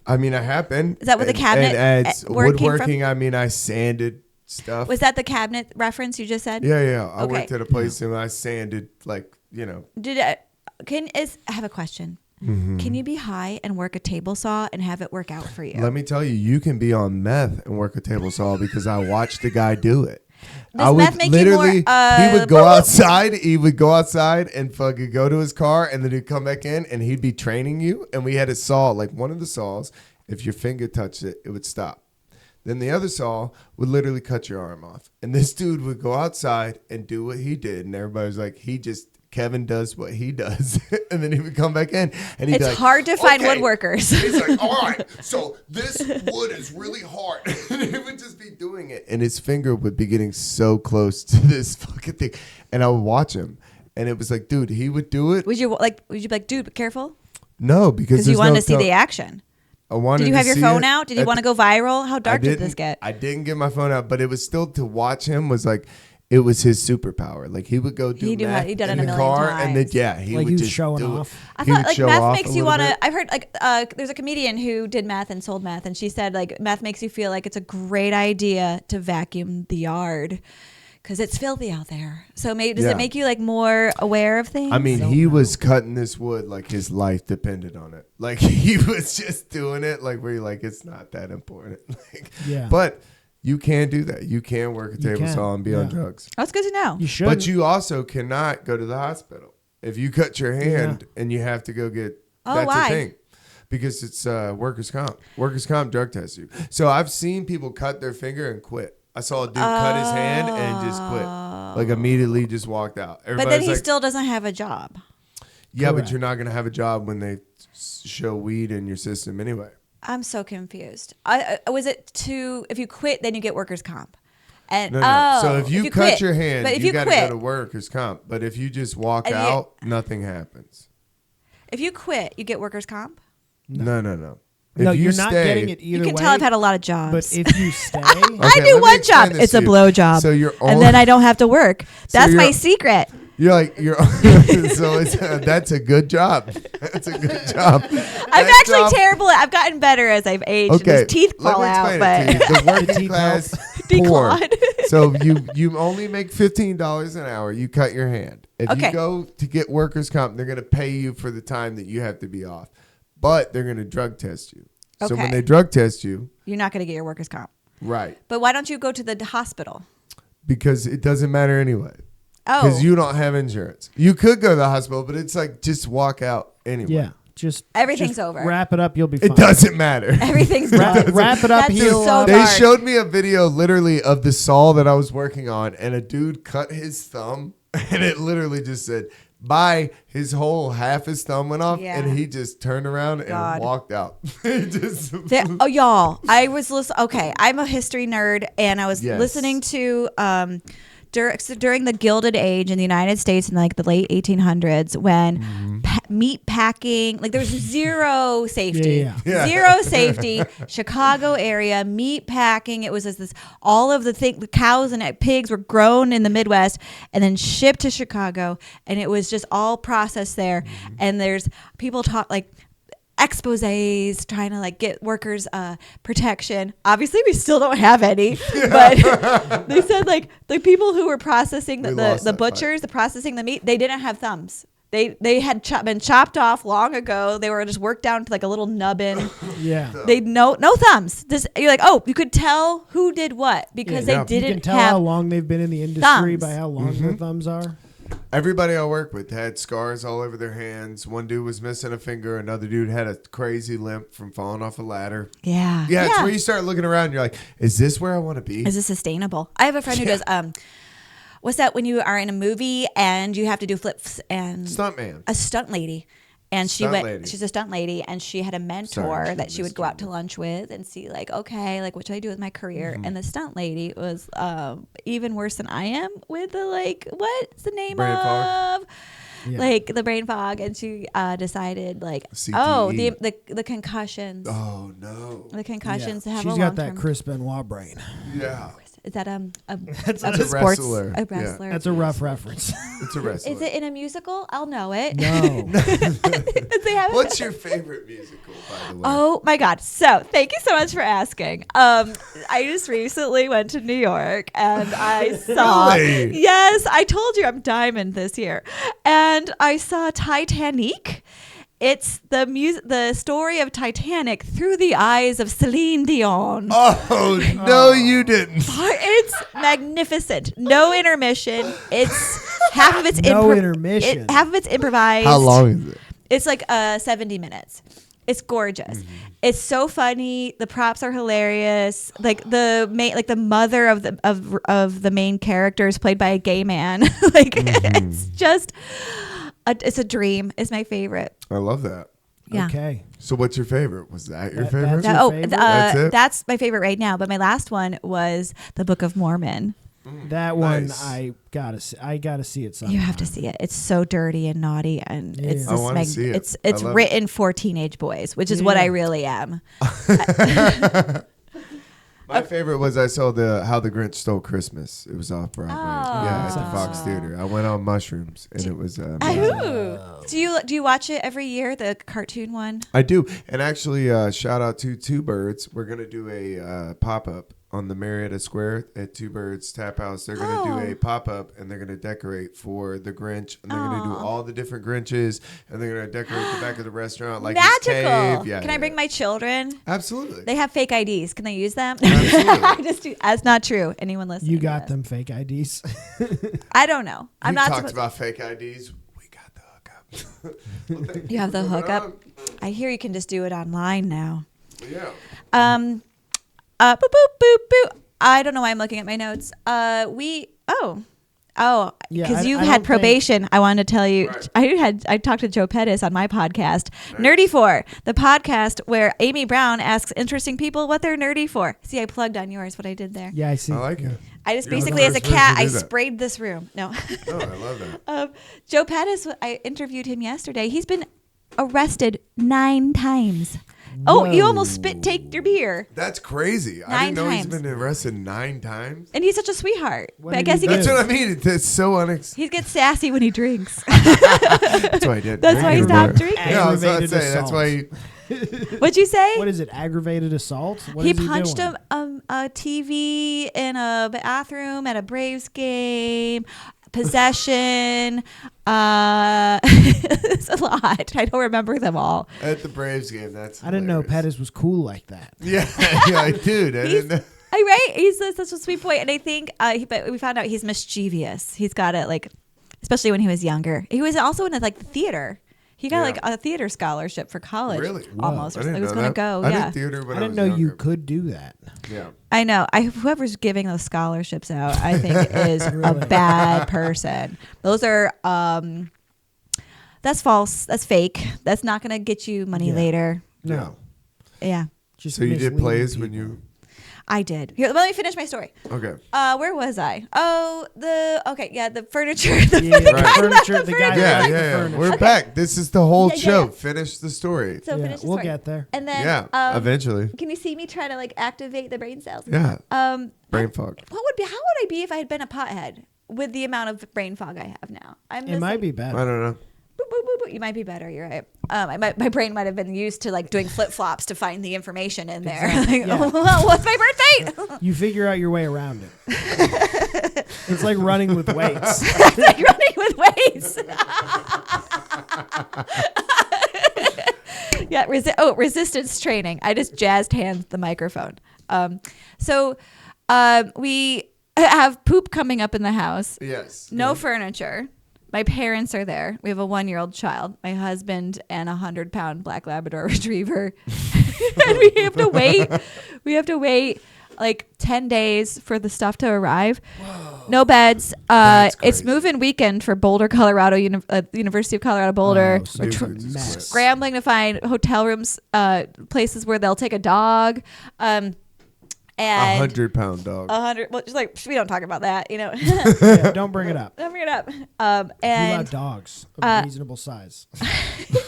I mean, I have been. Is that what the cabinet woodworking? I mean, I sanded stuff. Was that the cabinet reference you just said? Yeah. I worked at a place and I sanded, like, you know. I have a question. Mm-hmm. Can you be high and work a table saw and have it work out for you? Let me tell you, you can be on meth and work a table saw because I watched the guy do it. Does meth make you more, he would go outside. He would go outside and fucking go to his car, and then he'd come back in, and he'd be training you. And we had a saw, like one of the saws. If your finger touched it, it would stop. Then the other saw would literally cut your arm off. And this dude would go outside and do what he did. And everybody's like, Kevin does what he does. And then he would come back in. And he'd be like, hard to find woodworkers. He's like, all right, so this wood is really hard. And he would just be doing it. And his finger would be getting so close to this fucking thing. And I would watch him. And it was like, dude, he would do it. Would you be like, dude, be careful? No, because you wanted to see the action. Did you have your phone out? Did you want to go viral? How dark did this get? I didn't get my phone out, but it was still to watch him was like, it was his superpeuer. Like he would go do meth he done in it the a car, million and then he would was just showing do off. I thought like meth makes you want to. I've heard like there's a comedian who did meth and sold meth, and she said like meth makes you feel like it's a great idea to vacuum the yard. Because it's filthy out there. So does it make you like more aware of things? I mean, he was cutting this wood like his life depended on it. Like he was just doing it like where you're like, it's not that important. But you can do that. You can work a table saw and be on drugs. That's good to know. You should. But you also cannot go to the hospital. If you cut your hand and you have to go get, that's a thing. Because it's workers' comp. Workers' comp drug tests you. So I've seen people cut their finger and quit. I saw a dude cut his hand and just quit. Like immediately just walked out. But then he still doesn't have a job. Yeah, Correct. But you're not going to have a job when they show weed in your system anyway. I'm so confused. Was it if you quit, then you get workers' comp? And No. So if you cut your hand, but if you got to go to workers' comp. But if you just walk out, nothing happens. If you quit, you get workers' comp? No. No, you're not getting it either way. You can tell I've had a lot of jobs. But if you stay... I do one job. It's a blow job. So you're and then I don't have to work. That's my secret. You're like, so that's a good job. That's a good job. I'm actually terrible. I've gotten better as I've aged. Okay, and his teeth fall out, but the working class poor. So you only make $15 an hour. You cut your hand. If you go to get workers' comp, they're going to pay you for the time that you have to be off, but they're going to drug test you. So when they drug test you, you're not going to get your workers' comp. Right. But why don't you go to the hospital? Because it doesn't matter anyway. Because you don't have insurance. You could go to the hospital, but it's like just walk out anyway. Yeah. Everything's over. Wrap it up. You'll be fine. It doesn't matter. Everything's done. Wrap it up. Heal so up. They showed me a video literally of the saw that I was working on, and a dude cut his thumb, and it literally just said, bye. His whole half his thumb went off, and he just turned around and walked out. Y'all, I was listening. Okay, I'm a history nerd, and I was listening to during the Gilded Age in the United States in like the late 1800s when meat packing, like there was zero safety. Zero safety. Chicago area meat packing. It was this all of the cows and pigs were grown in the Midwest and then shipped to Chicago, and it was just all processed there. And there's people talk like exposés trying to like get workers protection. Obviously we still don't have any, but they said like the people who were processing the butchers, processing the meat, they didn't have thumbs. They had been chopped off long ago. They were just worked down to like a little nubbin. They no thumbs. You're like, oh, you could tell who did what because they didn't. You can tell have how long they've been in the industry by how long their thumbs are. Everybody I work with had scars all over their hands. One dude was missing a finger. Another dude had a crazy limp from falling off a ladder. Yeah. It's where you start looking around. And you're like, is this where I want to be? Is this sustainable? I have a friend who does, what's that when you are in a movie and you have to do flips and... Stuntman. A stunt lady. And she's a stunt lady, and she had a mentor that she would go out to lunch with and see like, okay, like what should I do with my career? And the stunt lady was even worse than I am with the like, what's the name brain of? Fog. Like the brain fog, and she decided like, CTE. the concussions. Oh no. The concussions have She's a got that long-term. Chris Benoit brain. Yeah. Is that That's a a sports wrestler. a wrestler? That's a rough reference. It's a wrestler. Is it in a musical? I'll know it. No. What's your favorite musical, by the way? Oh my God. So thank you so much for asking. I just recently went to New York and I saw, Really? yes, I told you I'm diamond this year. And I saw Titanic. It's the story of Titanic through the eyes of Celine Dion. Oh, no, you didn't. It's magnificent. No intermission. It's half of it's intermission. half of it's improvised. How long is it? It's like 70 minutes. It's gorgeous. It's so funny. The props are hilarious. Like the mother of the main character is played by a gay man. It's just it's a dream. It's my favorite. I love that. Yeah. Okay. So what's your favorite? Was that your That's favorite? your favorite? That's it? That's my favorite right now. But my last one was the Book of Mormon. That one Nice. I gotta see it sometime. You have to see it. It's so dirty and naughty, and it's I this wanna see it. it's I love written for teenage boys, which is what I really am. My favorite was I saw How the Grinch Stole Christmas. It was off Broadway. Yeah, at the Fox Theater. I went on mushrooms, and it was amazing. Do you watch it every year, the cartoon one? I do. And actually, shout out to Two Birds. We're going to do a pop-up on the Marietta Square at Two Birds Tap House. They're going to do a pop-up, and they're going to decorate for the Grinch. And they're going to do all the different Grinches, and they're going to decorate the back of the restaurant like Magical. his cave. Yeah, Can I bring my children? Absolutely. They have fake IDs. Can I use them? Absolutely. That's not true. Anyone listening? You got them fake IDs. I don't know. I'm not talked about fake IDs. We got the hookup. You have the hookup. I hear you can just do it online now. Yeah. Boop boop boop boop. I don't know why I'm looking at my notes. Because you had probation. I wanted to tell you. Right. I talked to Joe Pettis on my podcast, nice. Nerdy for, the podcast where Amy Brown asks interesting people what they're nerdy for. See, I plugged on yours what I did there. Yeah, I see. I like it. I just basically, as a cat, I sprayed this room. No. Oh, I love that. Joe Pettis, I interviewed him yesterday. He's been arrested 9 times Oh, you almost take your beer. That's crazy. I didn't know he's been arrested 9 times. And he's such a sweetheart. What But I did guess he he do? gets. That's what I mean. It's so unexpected. He gets sassy when he drinks. That's why I did. That's why he stopped drinking. Yeah, I was about to Aggravated say. That's assault. why. What'd you say? What is it? Aggravated assault? What He is punched doing? a TV in a bathroom at a Braves game. Possession. It's a lot. I don't remember them all. At the Braves game. That's. I didn't know hilarious. Pettis was cool like that. Yeah, yeah, dude. I didn't know. Right? He's such a sweet boy, and I think, but we found out he's mischievous. He's got it like, especially when he was younger. He was also in like the theater. He got like a theater scholarship for college. Really? Almost. I didn't He was know going to that. go. I Yeah. did theater when I didn't was know you younger. could do that. Yeah. I know. Whoever's giving those scholarships out, I think is a bad person. Those are that's false. That's fake. That's not going to get you money later. No. Yeah. Just So you did misleading plays people. when you. I did. Here, let me finish my story. Okay. Where was I? Oh, the furniture. Yeah, Right. furniture. The guy Yeah, left the yeah. furniture. We're back. This is the whole Yeah, yeah, show. yeah. Finish the story. So Yeah, finish the we'll story. get there. And then Yeah. Eventually. Can you see me try to like activate the brain cells? Yeah. Brain How fog. would I be if I had been a pothead with the amount of brain fog I have now? It might be I better. don't know. Boop, boop, boop, boop. You might be better. You're right. My brain might have been used to like doing flip flops to find the information in there. Exactly. Like, Yeah. oh, what's my birthday? You figure out your way around it. It's like running with weights. It's like running with weights. Yeah. Resistance training. I just jazzed hands the microphone. We have poop coming up in the house. Yes. No furniture. My parents are there. We have a 1-year-old child, my husband, and a 100-pound black Labrador retriever. And we have to wait. We have to wait like 10 days for the stuff to arrive. Whoa. No beds. It's crazy. move-in weekend for Boulder, Colorado, University of Colorado Boulder. Oh, so We're it's a mess. scrambling to find hotel rooms, places where they'll take a dog. And 100-pound dog. 100. Well, just like we don't talk about that, you know. Yeah, don't bring it up. Don't bring it up. You And love dogs of reasonable size.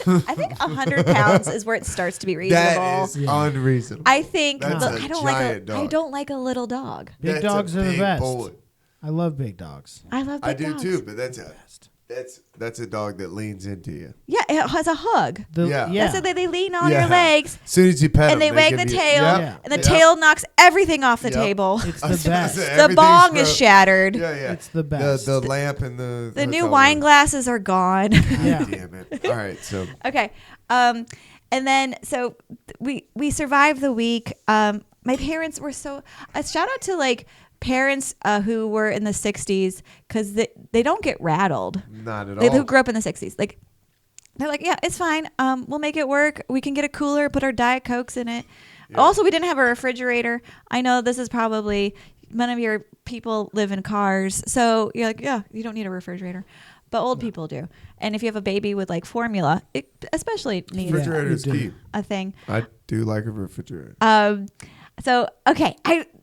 I think 100 pounds is where it starts to be reasonable. That is unreasonable. I think That's I a don't giant dog. I don't like a little dog. Big That's a dogs are the big best. boy. I love big dogs. I love big I do dogs. too, but that's a dog that leans into you. Yeah, it has a hug. Yeah. That's it. They lean on Yeah. your legs As soon as you pet and them, they wag give the you- tail, Yeah. and the Yep. tail knocks everything off the Yep. table. It's I the was gonna best. say, The everything's bong is broke. shattered. Yeah, yeah. It's the best. The lamp and the The new hotel wine room. glasses are gone. Yeah. Damn it. All right, so Okay. And then so we survived the week. My parents were so shout out to like parents who were in the 60s because they don't get rattled. not at They all. who grew up in the 60s. Like they're like, yeah, it's fine. We'll make it work. We can get a cooler, put our Diet Cokes in it. Yeah. Also, we didn't have a refrigerator. I know this is probably none of your people live in cars, so you're like, yeah, you don't need a refrigerator. But old people do. And if you have a baby with like formula, it especially needs Refrigerator is you do. key. a thing. I do like a refrigerator. So okay,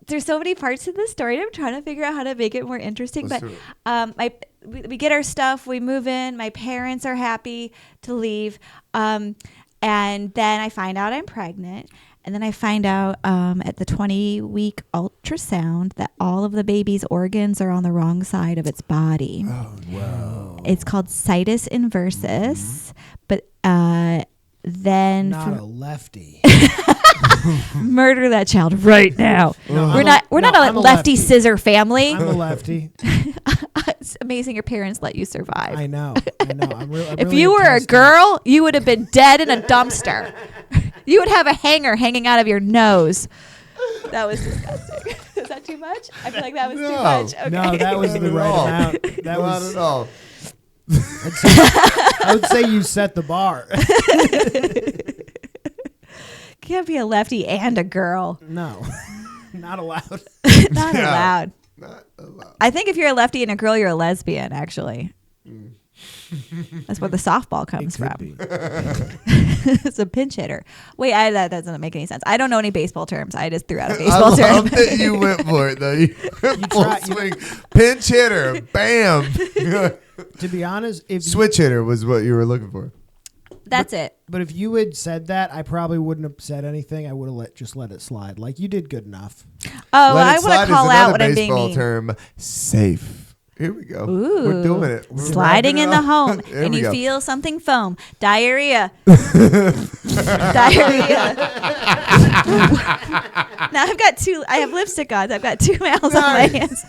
there's so many parts to this story. And I'm trying to figure out how to make it more interesting. Let's But we get our stuff, we move in. My parents are happy to leave, and then I find out I'm pregnant. And then I find out at the 20-week ultrasound that all of the baby's organs are on the wrong side of its body. Oh, wow. It's called situs inversus, but then Not a lefty. murder that child right now. No, We're not I'm a a lefty scissor family. I'm a lefty. It's amazing your parents let you survive. I know. I'm If you were a girl, you would have been dead in a dumpster. You would have a hanger hanging out of your nose. That was disgusting. Is that too much? I feel like that was too No. much. Okay. No, that was Not the at right all. amount. That Not was. at all. I would say you set the bar. Can't be a lefty and a girl. No, not allowed. Not Yeah. allowed. Not allowed. I think if you're a lefty and a girl, you're a lesbian, actually. That's where the softball comes It could from. be. It's a pinch hitter. Wait, that doesn't make any sense. I don't know any baseball terms. I just threw out a I baseball term. love that you went for it, though. You went full tried- swing. Pinch hitter. Bam. To be honest, if Switch hitter was what you were looking for. That's it. But if you had said that, I probably wouldn't have said anything. I would have just let it slide. Like, you did good enough. Oh, I want to call out what I'm being mean. Term, safe. Here we go. Ooh, we're doing it. We're sliding in the home, and you feel something foam. Diarrhea. Diarrhea. Now I have lipstick on. I've got 2 mouths on my hands.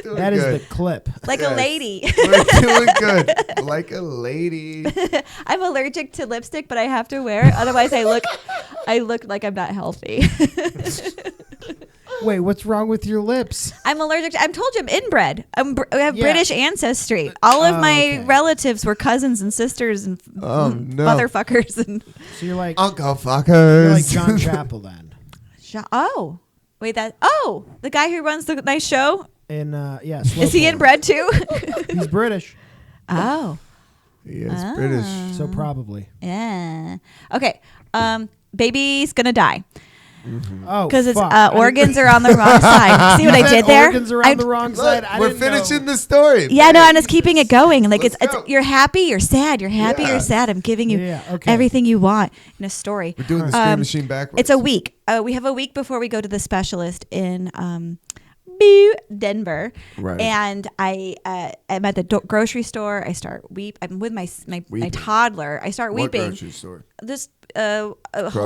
That is the clip. Like a lady. We're doing good. Like a lady. I'm allergic to lipstick, but I have to wear it. Otherwise, I look like I'm not healthy. Wait, what's wrong with your lips? I'm allergic. I told you I'm inbred. I have British ancestry. All of my relatives were cousins and sisters and motherfuckers. And so you're like Uncle fuckers. You're like John Chappell then. Oh, wait, the guy who runs the nice show. Is he inbred too? He's British. Oh. He is British. So probably. Yeah. Okay. Baby's gonna die. Mm-hmm. Oh, because its organs are on the wrong side. See what I did there? Organs are on the wrong side. We're finishing the story. Yeah, no, I'm just keeping it going. Like it's you're happy, you're sad, you're happy, you're sad. I'm giving you everything you want in a story. We're doing the screen machine backwards. It's a week. We have a week before we go to the specialist in Denver, right. And I'm at the grocery store. I start I'm with my toddler. I start weeping. What grocery store? This Whole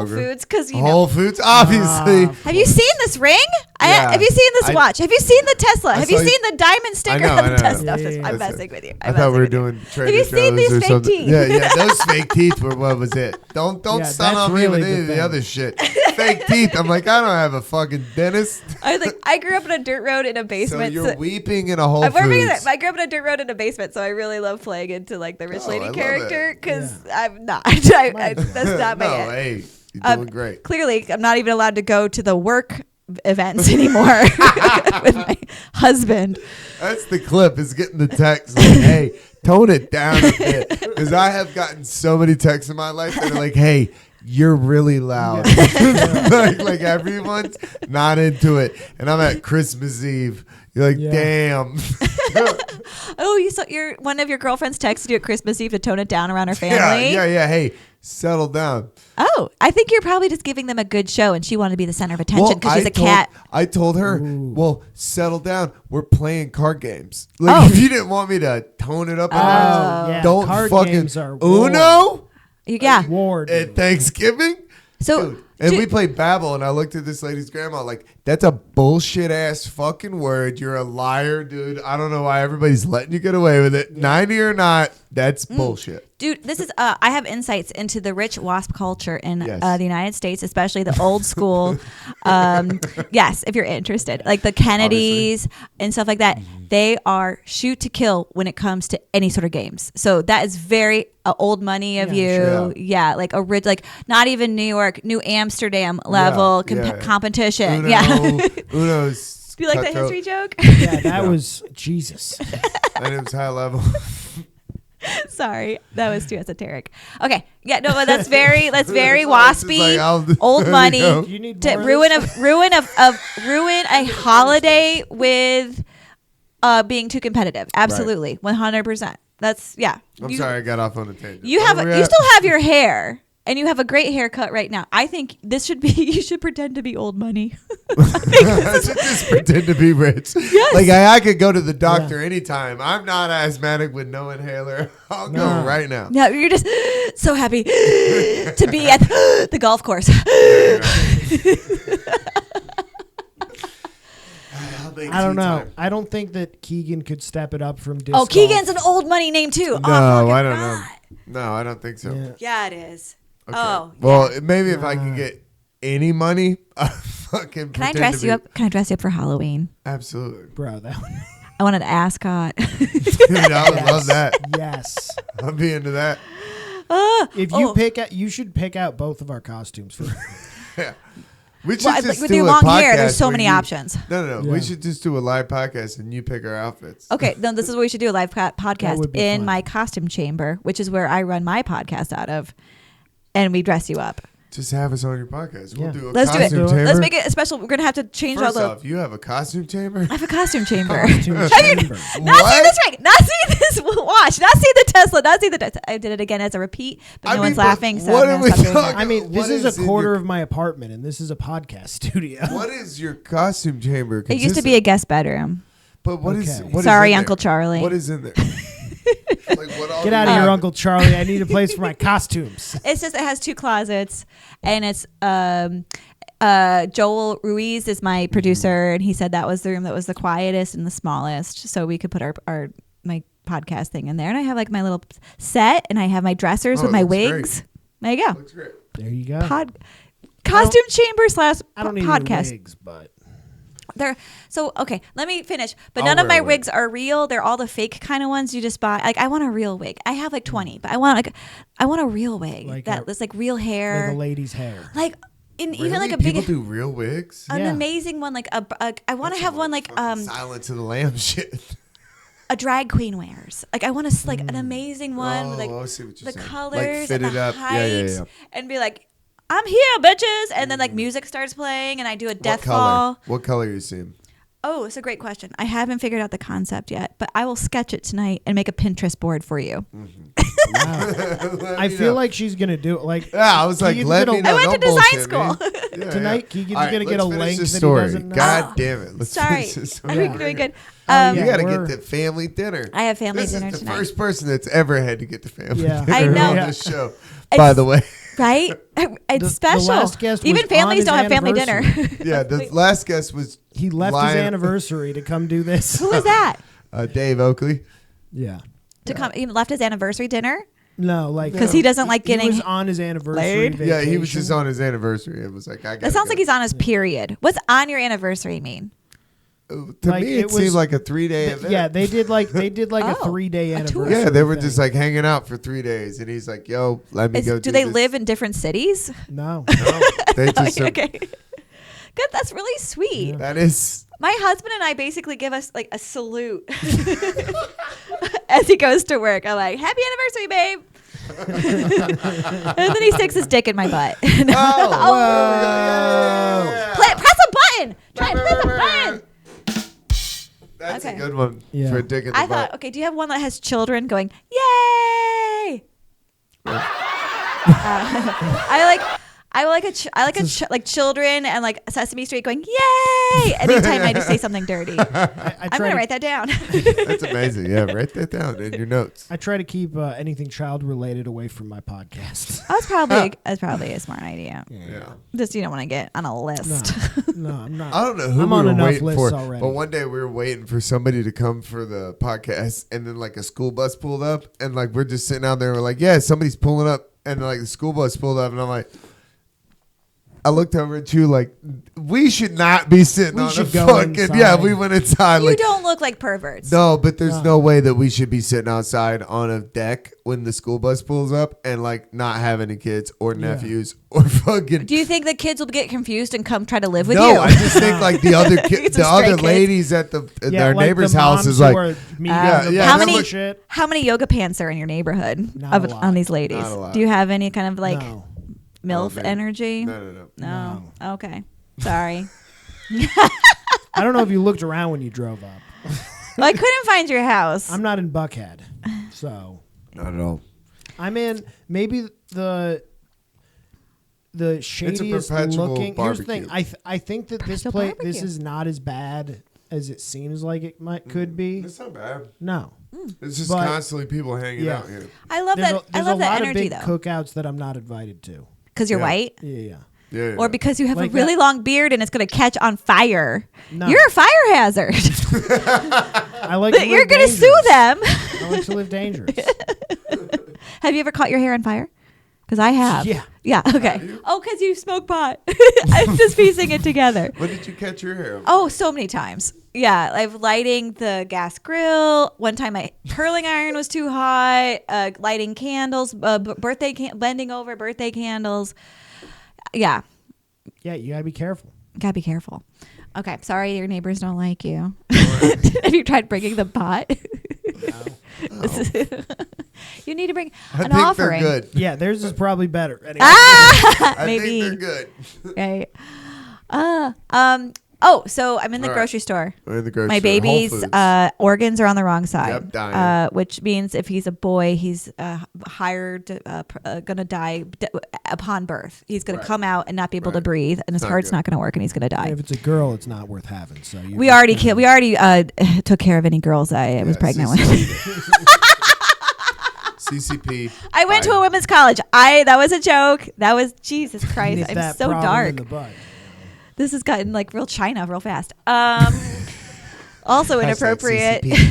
Foods, because Whole Foods, obviously. Have you seen this ring? Have you seen this watch? Have you seen the Tesla? Have you seen the diamond sticker on the Tesla? I'm messing with you. I thought we were doing Trader Joe's. Have you seen these fake teeth? Yeah, those fake teeth were what was it? Don't stun on me with any of the other shit. Fake teeth. I'm like, I don't have a fucking dentist. I grew up in a dirt road in a basement. So you're weeping in a Whole Foods. I grew up in a dirt road in a basement, so I really love playing into like the rich lady character because I'm not. That's not my end. Hey, you're doing great. Clearly, I'm not even allowed to go to the work events anymore with my husband. That's the clip, is getting the text like, hey, tone it down a bit. Because I have gotten so many texts in my life that are like, hey, you're really loud. like everyone's not into it. And I'm at Christmas Eve. You're like, damn. One of your girlfriends texted you at Christmas Eve to tone it down around her family? Yeah. Hey, settle down. Oh, I think you're probably just giving them a good show, and she wanted to be the center of attention because she's a cat. I told her, well, settle down. We're playing card games. Like, if you didn't want me to tone it up, don't card fucking games are Uno. Yeah. War, at Thanksgiving. So. Dude. And we played Babel, and I looked at this lady's grandma like, that's a bullshit ass fucking word. You're a liar, dude. I don't know why everybody's letting you get away with it. 90 or not, that's bullshit. Dude, this is I have insights into the rich WASP culture in the United States, especially the old school. Yes, if you're interested. Like the Kennedys and stuff like that. They are shoot to kill when it comes to any sort of games. So that is very old money of you. Sure. Yeah, like not even New York, New Amsterdam level competition. Uno's. Do you like that history joke? Yeah, that was Jesus. And it was high level. Sorry, that was too esoteric. Okay, yeah, no, but that's very waspy, like, old money to ruin a holiday with being too competitive. Absolutely, 100%. That's I'm sorry, I got off on a tangent. You still have your hair. And you have a great haircut right now. I think you should pretend to be old money. I should just pretend to be rich. Yes. Like I could go to the doctor anytime. I'm not asthmatic with no inhaler. I'll go right now. No, you're just so happy to be at the golf course. I don't know. I don't think that Keegan could step it up from disc golf. Keegan's an old money name too. No, I don't know. No, I don't think so. Yeah, it is. Okay. Oh, well, maybe if I can get any money, I fucking. Can I dress you up? Can I dress you up for Halloween? Absolutely, bro. That one. I want an ascot. Dude, I would love that. Yes, I'd be into that. If you you should pick out both of our costumes for. Yeah. We should just with do your a long podcast hair, there's so many options. No. Yeah. We should just do a live podcast and you pick our outfits. Okay, no, this is what we should do, a live podcast in my costume chamber, which is where I run my podcast out of, and we dress you up. Just have us on your podcast. We'll do a Let's costume do it. chamber. Let's make it a special. We're going to have to change First all the... off, you have a costume chamber? I have a costume chamber. Costume chamber. Not see this ring. Not see this watch. Not see the Tesla. not see that I did it again as a repeat, but no one's laughing. So what are we talking? I mean, this is a quarter of my apartment, and this is a podcast studio. What is your costume chamber? It used to be a guest bedroom. But what is? Sorry, Uncle Charlie. What is in there? Get out of here, Uncle Charlie. I need a place for my costumes. It's just, it has 2 closets, and it's Joel Ruiz is my producer, and he said that was the room that was the quietest and the smallest, so we could put my podcast thing in there. And I have like my little set, and I have my dressers with my wigs. Great. There you go. Looks great. There you go. Costume chamber / I don't need podcast. Wigs, but okay, let me finish. But none of my wigs are real. They're all the fake kind of ones you just buy. Like, I want a real wig. I have like 20, but I want a real wig that's like real hair, like a lady's hair. Like really? Even like a people big do real wigs. An amazing one. Like I want to have one like Silence of the Lamb shit. A drag queen wears. Like I want to like an amazing one with like I see what you're the saying. colors like, and the height, yeah. and be like, I'm here, bitches, and then like music starts playing, and I do a death fall. What color are you seeing? Oh, it's a great question. I haven't figured out the concept yet, but I will sketch it tonight and make a Pinterest board for you. Wow. I feel like she's gonna do it. Like, yeah, I was like, let me know. I went to design school tonight. Keegan's gonna get a link that he doesn't know. God damn it! Let's sorry, I'm doing good. You got to get the family dinner. I have family dinner tonight. This is the first person that's ever had to get the family dinner I know. on this show. By the way. Right? It's special. The last guest even families don't have family dinner. Yeah, the last guest was. He left his anniversary to come do this. Who was that? Dave Oakley. Yeah. Come. He left his anniversary dinner. No, like because he doesn't like getting. He was on his anniversary. Vacation. Yeah, he was just on his anniversary. It was like I. It sounds like he's on his period. What's on your anniversary mean? To me, it seemed like a 3-day event. Yeah, they did like a 3-day anniversary. Yeah, they were just like hanging out for 3 days, and he's like, "Yo, let me go." Do they live in different cities? No, they just okay. Good, that's really sweet. Yeah. That is. My husband and I basically give us like a salute as he goes to work. I'm like, "Happy anniversary, babe." And then he sticks his dick in my butt. Press a button. Try and press a button. That's a good one for a dick in the butt. Thought, okay, do you have one that has children going, yay? I like children and like Sesame Street going, yay! Anytime I just say something dirty. I'm going to write that down. That's amazing. Yeah, write that down in your notes. I try to keep anything child related away from my podcast. That's probably a smart idea. Yeah. Just you don't want to get on a list. No, I'm not. I don't know who I'm we on were enough waiting lists for, already. but one day we were waiting for somebody to come for the podcast, and then like a school bus pulled up, and like we're just sitting out there, and we're like, yeah, somebody's pulling up, and like the school bus pulled up, and I'm like, I looked over at you like, we should not be sitting on a fucking... Inside. Yeah, we went inside. You don't look like perverts. No, but there's no way that we should be sitting outside on a deck when the school bus pulls up and like not have any kids or nephews or fucking... Do you think the kids will get confused and come try to live with you? No, I just think like the other the other ladies at our like neighbor's house is like... How many yoga pants are in your neighborhood on these ladies? Do you have any kind of like... No. MILF energy? No. Okay. Sorry. I don't know if you looked around when you drove up. Well, I couldn't find your house. I'm not in Buckhead, so. Not at all. I'm in maybe the shadiest looking. Barbecue. Here's the thing. I think that this is not as bad as it seems like it could be. It's not bad. No. It's just constantly people hanging out here. I love that. I love that energy though. There's a lot of big cookouts that I'm not invited to. Because you're white? Yeah. Or because you have a really long beard and it's going to catch on fire. No. You're a fire hazard. I like. You're going to sue them. I like to live dangerous. Have you ever caught your hair on fire? Because I have. Yeah. Yeah. Okay. Oh, because you smoke pot. I'm just piecing it together. When did you catch your hair? Oh, so many times. Yeah, I've lighting the gas grill. One time my curling iron was too hot. Lighting candles, bending over birthday candles. Yeah. Yeah, you gotta be careful. Gotta be careful. Okay, sorry your neighbors don't like you. Have you tried bringing the pot? No. You need to bring an offering. They're good. Yeah, theirs is probably better. Anyway. I think they're good. Right. Oh, so I'm in the grocery store. We're in the grocery My store. baby's organs are on the wrong side. Yep, dying. Which means if he's a boy, he's going to die upon birth. He's going to come out and not be able to breathe, and his heart's not going to work, and he's going to die. And if it's a girl, it's not worth having. So we already took care of any girls I was pregnant with. CCP. I went to a women's college. That was a joke. That was Jesus Christ. I'm so dark. This has gotten like real China real fast. Also inappropriate. Hey,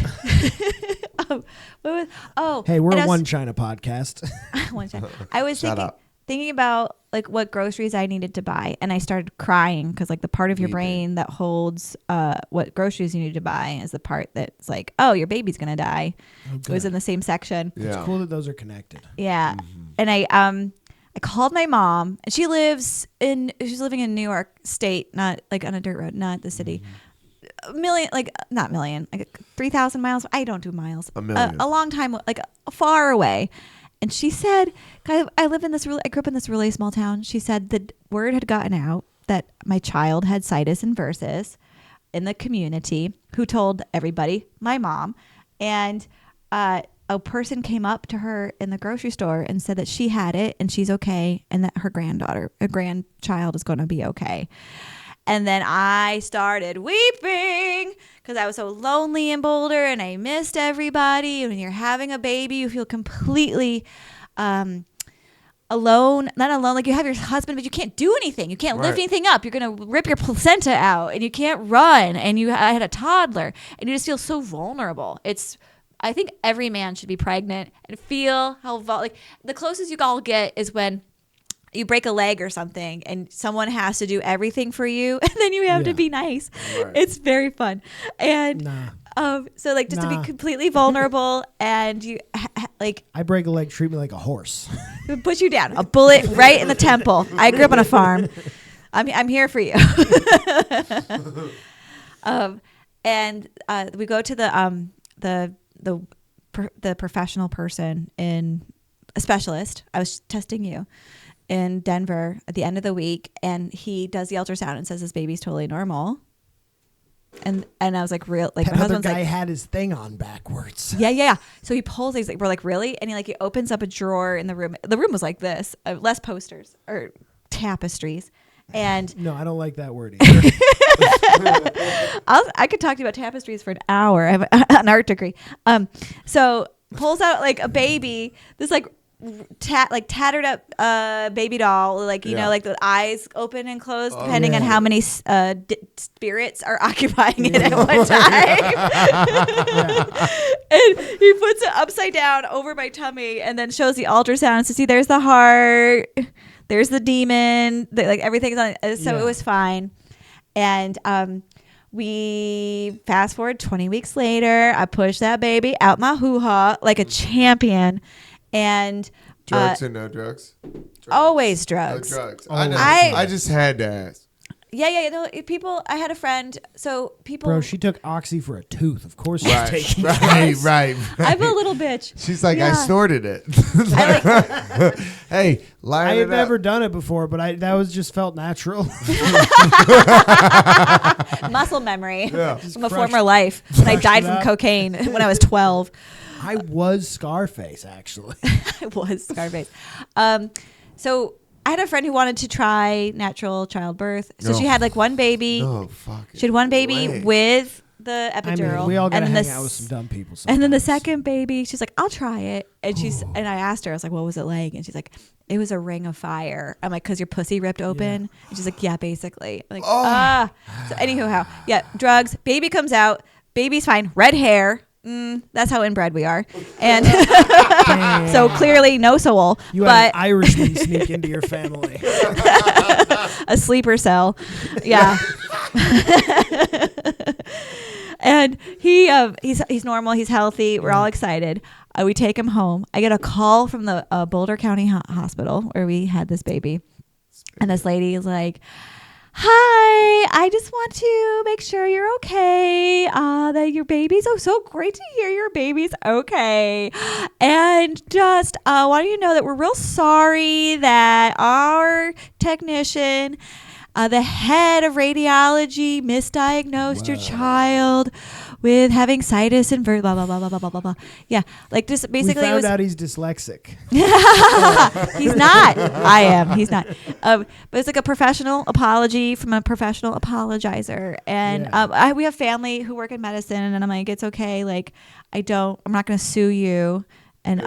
we're a One China podcast. One China. I was thinking about like what groceries I needed to buy, and I started crying because like the part of your brain that holds what groceries you need to buy is the part that's like, oh, your baby's gonna die. It was in the same section. Yeah. It's cool that those are connected. Yeah, and I called my mom, and she's living in New York State, not like on a dirt road, not the city. Not million, like 3,000 miles. I don't do miles. A million. A long time, like far away. And she said, I grew up in this really small town. She said the word had gotten out that my child had situs inversus in the community, who told everybody, my mom. And a person came up to her in the grocery store and said that she had it and she's okay, and that her grandchild is going to be okay. And then I started weeping because I was so lonely in Boulder and I missed everybody. And when you're having a baby, you feel completely alone. Not alone, like you have your husband, but you can't do anything. You can't lift anything up. You're going to rip your placenta out, and you can't run. And I had a toddler, and you just feel so vulnerable. I think every man should be pregnant and feel how the closest you all get is when you break a leg or something and someone has to do everything for you, and then you have to be nice. Right. It's very fun. And so like just to be completely vulnerable, and you I break a leg, treat me like a horse. Put you down. A bullet right in the temple. I grew up on a farm. I'm here for you. And we go to the professional person in a specialist. I was testing you in Denver at the end of the week, and he does the ultrasound and says his baby's totally normal. And I was like, real, like my husband's guy had his thing on backwards. Yeah. So he pulls. He's like, we're like, really? And he opens up a drawer in the room. The room was like this, less posters or tapestries. And no, I don't like that word either. I could talk to you about tapestries for an hour. I have an art degree. So pulls out like a baby, this tattered up baby doll, like you know, like the eyes open and closed depending on how many spirits are occupying it at one time. And he puts it upside down over my tummy and then shows the ultrasound and says, see, there's the heart, there's the demon, like everything's on. So it was fine. And we fast forward 20 weeks later, I pushed that baby out my hoo-ha like a champion. And drugs or no drugs? Always drugs. No drugs. I just had to ask. Yeah. No, people. I had a friend. So people. Bro, she took Oxy for a tooth. Of course, she's taking right. I'm a little bitch. She's like, I snorted it. Hey, I had never done it before, but that was just felt natural. Muscle memory from a former life. When I died from cocaine when I was 12. I was Scarface, actually. I was Scarface. So I had a friend who wanted to try natural childbirth. So she had like one baby. No, fuck it. She had one baby with the epidural. I mean, we all gotta hang out with some dumb people sometimes. And then the second baby, she's like, I'll try it. And and I asked her, I was like, what was it like? And she's like, it was a ring of fire. I'm like, because your pussy ripped open? Yeah. And she's like, yeah, basically. I'm like, So anyhow, drugs. Baby comes out. Baby's fine. Red hair. That's how inbred we are. And so clearly no soul. You had an Irishman sneak into your family. A sleeper cell. Yeah. And he's normal. He's healthy. We're all excited. We take him home. I get a call from the Boulder County Hospital where we had this baby. And this lady is like, hi, I just want to make sure you're okay, that your baby's so great to hear your baby's okay. And just want you to know that we're real sorry that our technician The head of radiology misdiagnosed your child with having situs and blah, blah, blah, blah, blah, blah, blah. Yeah. Like just basically we found out he's dyslexic. He's not. I am. He's not. But it's like a professional apology from a professional apologizer. And we have family who work in medicine, and I'm like, it's okay. Like, I'm not going to sue you. And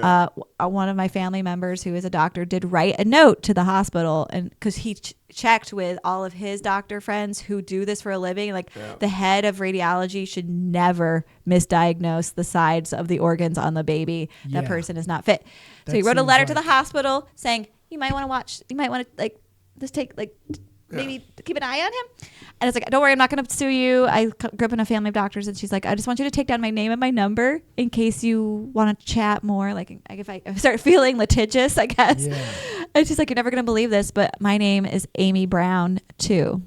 one of my family members who is a doctor did write a note to the hospital, and because he checked with all of his doctor friends who do this for a living, like the head of radiology should never misdiagnose the sides of the organs on the baby. That person is not fit. So he wrote a letter to the hospital saying, you might want to like just take like maybe keep an eye on him. And it's like, don't worry, I'm not going to sue you. I grew up in a family of doctors, and she's like, I just want you to take down my name and my number in case you want to chat more. Like if I start feeling litigious, I guess. Yeah. And she's like, you're never going to believe this, but my name is Amy Brown too.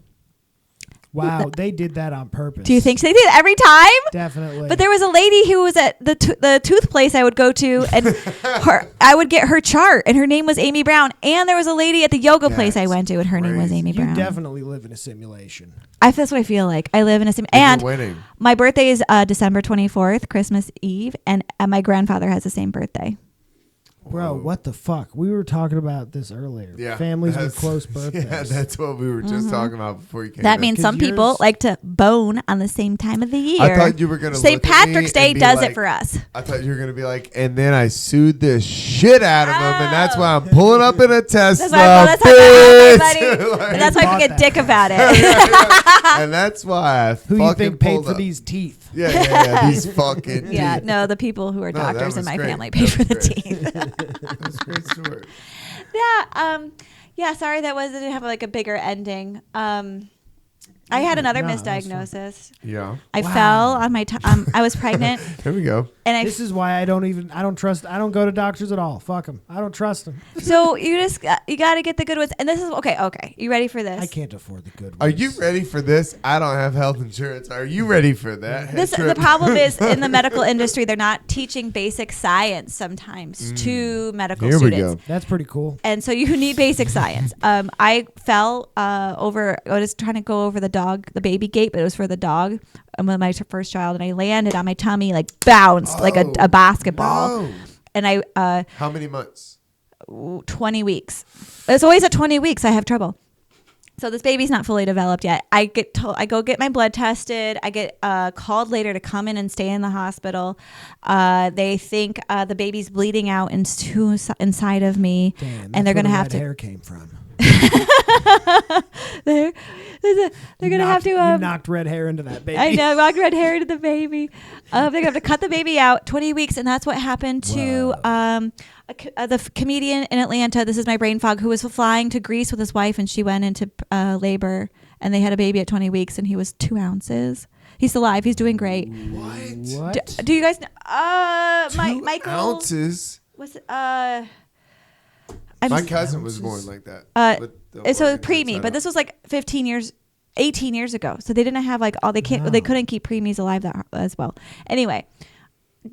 Wow, they did that on purpose. Do you think they did it every time? Definitely. But there was a lady who was at the tooth place I would go to, and I would get her chart, and her name was Amy Brown. And there was a lady at the yoga place I went to, and her name was Amy Brown. You definitely live in a simulation. That's what I feel like. I live in a simulation. And winning. My birthday is December 24th, Christmas Eve, and my grandfather has the same birthday. Bro, what the fuck? We were talking about this earlier. Yeah, families with close birthdays. Yeah, that's what we were just talking about before you came. That means some people like to bone on the same time of the year. I thought you were going to St. Patrick's Day does it for us. I thought you were going to be like, and then I sued the shit out of him, and that's why I'm pulling up in a Tesla. That's why I forget dick about it. And that's why I Who you think paid for these teeth? Yeah, these fucking teeth. Yeah, no, the people who are doctors in my family paid for the teeth. That's a great story. Yeah, sorry that didn't have like a bigger ending. I had another misdiagnosis. Yeah. I fell on my I was pregnant. Here we go. And this is why I don't go to doctors at all. Fuck them. I don't trust them. So you got to get the good ones. And this is okay. You ready for this? I can't afford the good ones. Are you ready for this? I don't have health insurance. Are you ready for that? The problem is in the medical industry, they're not teaching basic science sometimes to medical students. Here we go. That's pretty cool. And so you need basic science. I fell over. I was trying to go over the baby gate, but it was for the dog. I'm with my first child, and I landed on my tummy, like bounced like a basketball. No. And I how many months? 20 weeks. It's always at 20 weeks I have trouble. So this baby's not fully developed yet. I go get my blood tested. I get called later to come in and stay in the hospital. They think the baby's bleeding out inside of me. Damn, and they're going to have to. Hair came from. they're gonna have to. You knocked red hair into that baby. I know, knocked red hair into the baby. They're gonna have to cut the baby out 20 weeks, and that's what happened to the comedian in Atlanta. This is my brain fog, who was flying to Greece with his wife, and she went into labor, and they had a baby at 20 weeks, and he was 2 ounces. He's alive. He's doing great. What? Do you guys know? 2 Michael ounces. Was my cousin was born like that. So preemie, but this was like 18 years ago. So they didn't have like they couldn't keep preemies alive that as well. Anyway,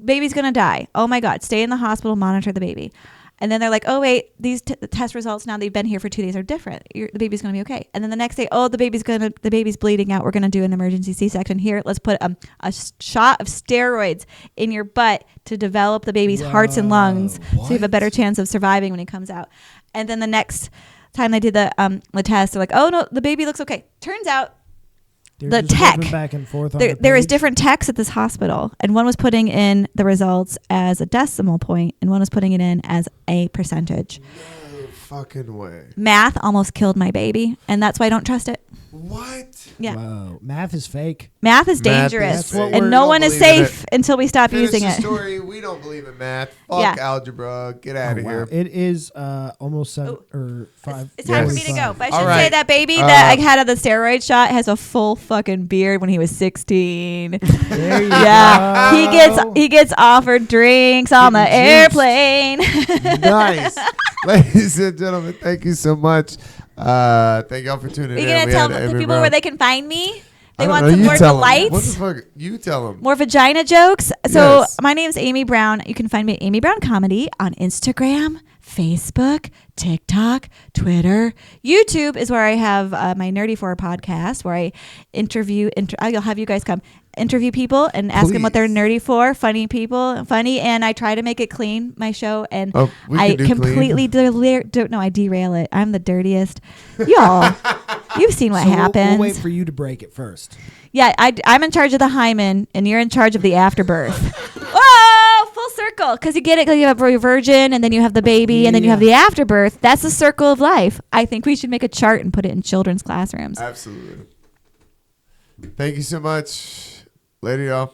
baby's gonna die. Oh my God! Stay in the hospital, monitor the baby. And then they're like, oh wait, these test results now they've been here for 2 days are different. The baby's gonna be okay. And then the next day, oh the baby's bleeding out. We're gonna do an emergency C-section here. Let's put a shot of steroids in your butt to develop the baby's hearts and lungs, so you have a better chance of surviving when he comes out. And then the next time they did the test, they're like, oh no, the baby looks okay. Turns out the tech back and forth there is different techs at this hospital, and one was putting in the results as a decimal point and one was putting it in as a percentage. No fucking way. Math almost killed my baby, and that's why I don't trust it. What? Yeah. Wow. Math is fake. Math is dangerous, and no one is safe until we stop using it. Story. We don't believe in math. Fuck algebra. Get out of here. It is almost 7 or 5. It's time for me to go. But I should say that baby that I had at the steroid shot has a full fucking beard when he was 16. There you go. He gets offered drinks on the airplane. Nice. Ladies and gentlemen, thank you so much. Thank y'all for tuning in. You're gonna tell the people where they can find me? They want know. some more delights. What the fuck? You tell them. More vagina jokes. So my name's Amy Brown. You can find me at Amy Brown Comedy on Instagram, Facebook, TikTok, Twitter. YouTube is where I have my Nerdy For podcast, where I I'll have you guys come interview people and ask them what they're nerdy for. Funny people, and I try to make it clean, my show, and I completely I derail it. I'm the dirtiest. Y'all, you've seen what happens. We'll wait for you to break it first. Yeah, I'm in charge of the hymen, and you're in charge of the afterbirth. Whoa, full circle, because you get it, because you have your virgin, and then you have the baby, and then you have the afterbirth. That's the circle of life. I think we should make a chart and put it in children's classrooms. Absolutely. Thank you so much. Later, y'all.